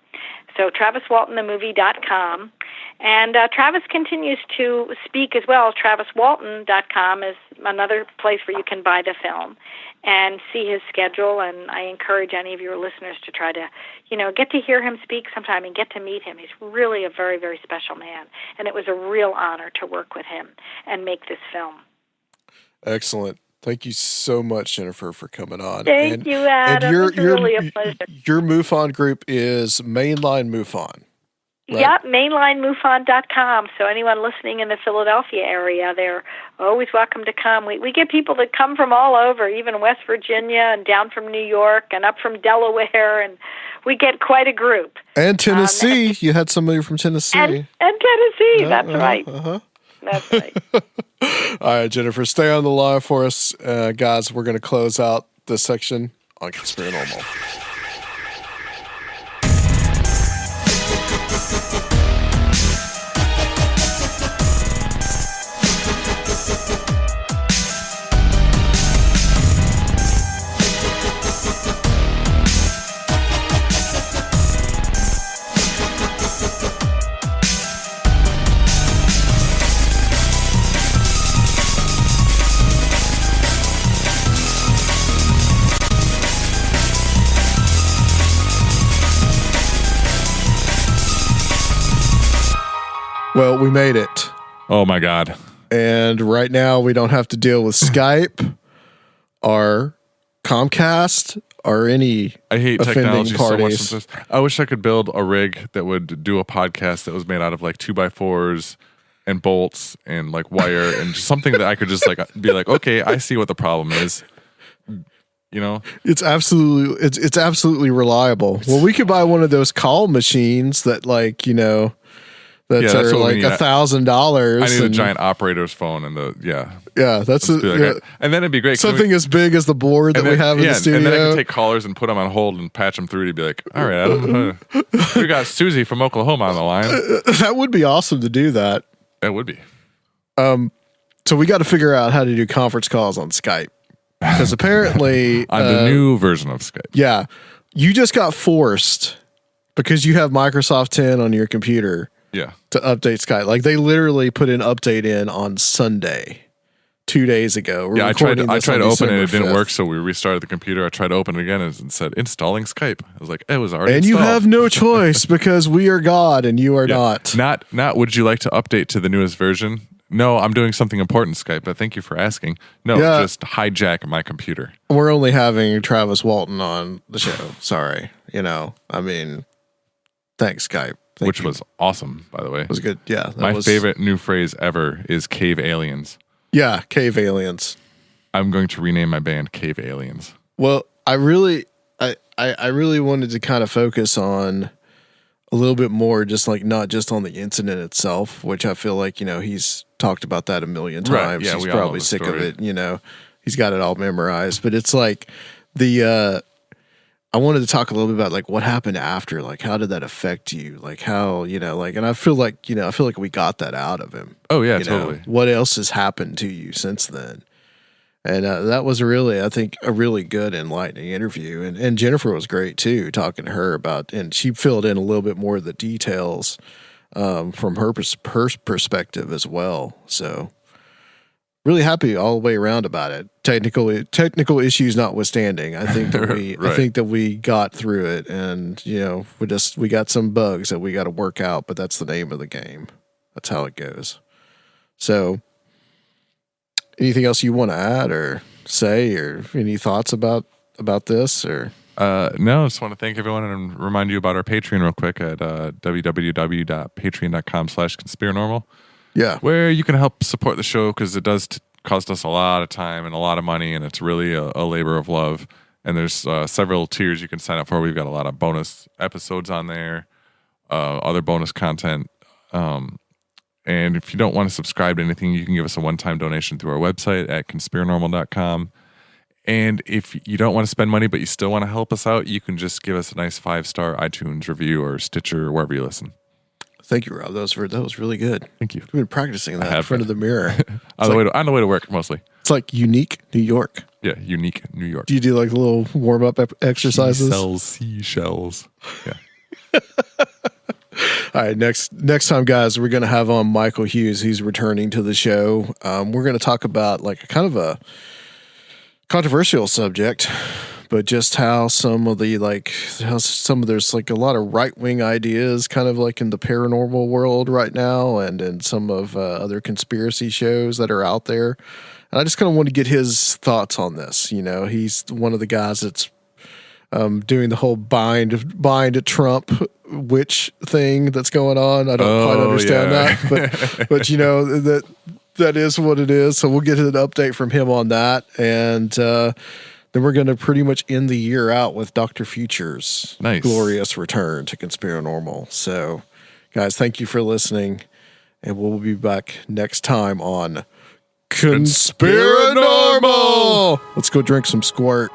S7: So TravisWaltonTheMovie.com, and Travis continues to speak as well. TravisWalton.com is another place where you can buy the film and see his schedule, and I encourage any of your listeners to try to, get to hear him speak sometime and get to meet him. He's really a very, very special man, and it was a real honor to work with him and make this film.
S4: Excellent. Thank you so much, Jennifer, for coming on.
S7: Thank you, Adam. It's really a pleasure.
S4: Your MUFON group is Mainline MUFON. Right?
S7: Yep, mainlinemufon.com. So anyone listening in the Philadelphia area, they're always welcome to come. We get people that come from all over, even West Virginia and down from New York and up from Delaware, and we get quite a group.
S4: And Tennessee. You had somebody from Tennessee.
S7: And Tennessee, that's right. That's right.
S4: All right, Jennifer, stay on the line for us. Guys, we're going to close out this section on Conspiranormal. Well, we made it.
S5: Oh, my God.
S4: And right now we don't have to deal with Skype or Comcast or any
S5: I hate technology
S4: parties.
S5: So much. I wish I could build a rig that would do a podcast that was made out of like 2x4s and bolts and like wire and just something that I could just like be like, okay, I see what the problem is.
S4: It's absolutely reliable. Well, we could buy one of those call machines that like, that's like $1,000.
S5: I need a giant operator's phone and
S4: that's
S5: and then it'd be great.
S4: Something as big as the board that we have in the studio.
S5: And then I can take callers and put them on hold and patch them through to be like, all right, Adam, we got Susie from Oklahoma on the line.
S4: That would be awesome to do that.
S5: That would be.
S4: So we got to figure out how to do conference calls on Skype because apparently
S5: on the new version of Skype.
S4: Yeah, you just got forced because you have Microsoft 10 on your computer
S5: Yeah.
S4: to update Skype. Like they literally put an update in on Sunday, 2 days ago. We're
S5: Yeah, I tried
S4: recording
S5: to
S4: this on
S5: open it. It
S4: December
S5: didn't
S4: 5th.
S5: work, so we restarted the computer. I tried to open it again and it said installing Skype. I was like, it was already
S4: And
S5: installed.
S4: you have no choice because we are God and you are
S5: Yeah.
S4: not.
S5: Not would you like to update to the newest version? No, I'm doing something important, Skype, but thank you for asking. No,
S4: Yeah.
S5: just hijack my computer.
S4: We're only having Travis Walton on the show. Sorry. I mean, thanks, Skype.
S5: Which was awesome, by the way.
S4: It was good. Yeah. that
S5: My
S4: was-
S5: favorite new phrase ever is cave aliens.
S4: Yeah. Cave aliens.
S5: I'm going to rename my band Cave Aliens.
S4: Well, I really wanted to kind of focus on a little bit more, just like not just on the incident itself, which I feel like, he's talked about that a million
S5: Right,
S4: times.
S5: yeah,
S4: He's
S5: we all know
S4: probably
S5: the
S4: sick of
S5: story.
S4: it, he's got it all memorized, but it's like I wanted to talk a little bit about like what happened after, like how did that affect you? Like how, and I feel like, we got that out of him.
S5: Oh, yeah,
S4: You know,
S5: totally.
S4: what else has happened to you since then? And that was really, I think, a really good, enlightening interview. And Jennifer was great too, talking to her about, and she filled in a little bit more of the details from her perspective as well. So really happy all the way around about it. Technical issues notwithstanding, I think that we,
S5: Right.
S4: I think that we got through it, and we got some bugs that we got to work out, but that's the name of the game. That's how it goes. So. Anything else you want to add or say, or any thoughts about this? Or
S5: No, I just want to thank everyone and remind you about our Patreon real quick at www.patreon.com/conspiranormal,
S4: yeah,
S5: where you can help support the show because it does cost us a lot of time and a lot of money, and it's really a labor of love. And there's several tiers you can sign up for. We've got a lot of bonus episodes on there, other bonus content. And if you don't want to subscribe to anything, you can give us a one-time donation through our website at conspiranormal.com. And if you don't want to spend money, but you still want to help us out, you can just give us a nice 5-star iTunes review or Stitcher or wherever you listen.
S4: thank you, Rob. That was really good.
S5: Thank you.
S4: We've been practicing that in
S5: have
S4: front of the mirror.
S5: On the way to work, mostly.
S4: It's like unique New York.
S5: Yeah, unique New York.
S4: Do you do like little warm up exercises?
S5: He sells seashells. Yeah.
S4: All right, next time, guys, we're going to have on Michael Hughes. He's returning to the show. We're going to talk about like kind of a controversial subject, but just how there's like a lot of right wing ideas, kind of like in the paranormal world right now, and in some of other conspiracy shows that are out there. And I just kind of want to get his thoughts on this. He's one of the guys that's doing the whole bind Trump witch thing that's going on. I don't quite understand that, but that is what it is. So we'll get an update from him on that, and then we're going to pretty much end the year out with Dr. Future's
S5: Nice.
S4: glorious return to Conspiranormal. So, guys, thank you for listening, and we'll be back next time on Conspiranormal. Let's go drink some squirt.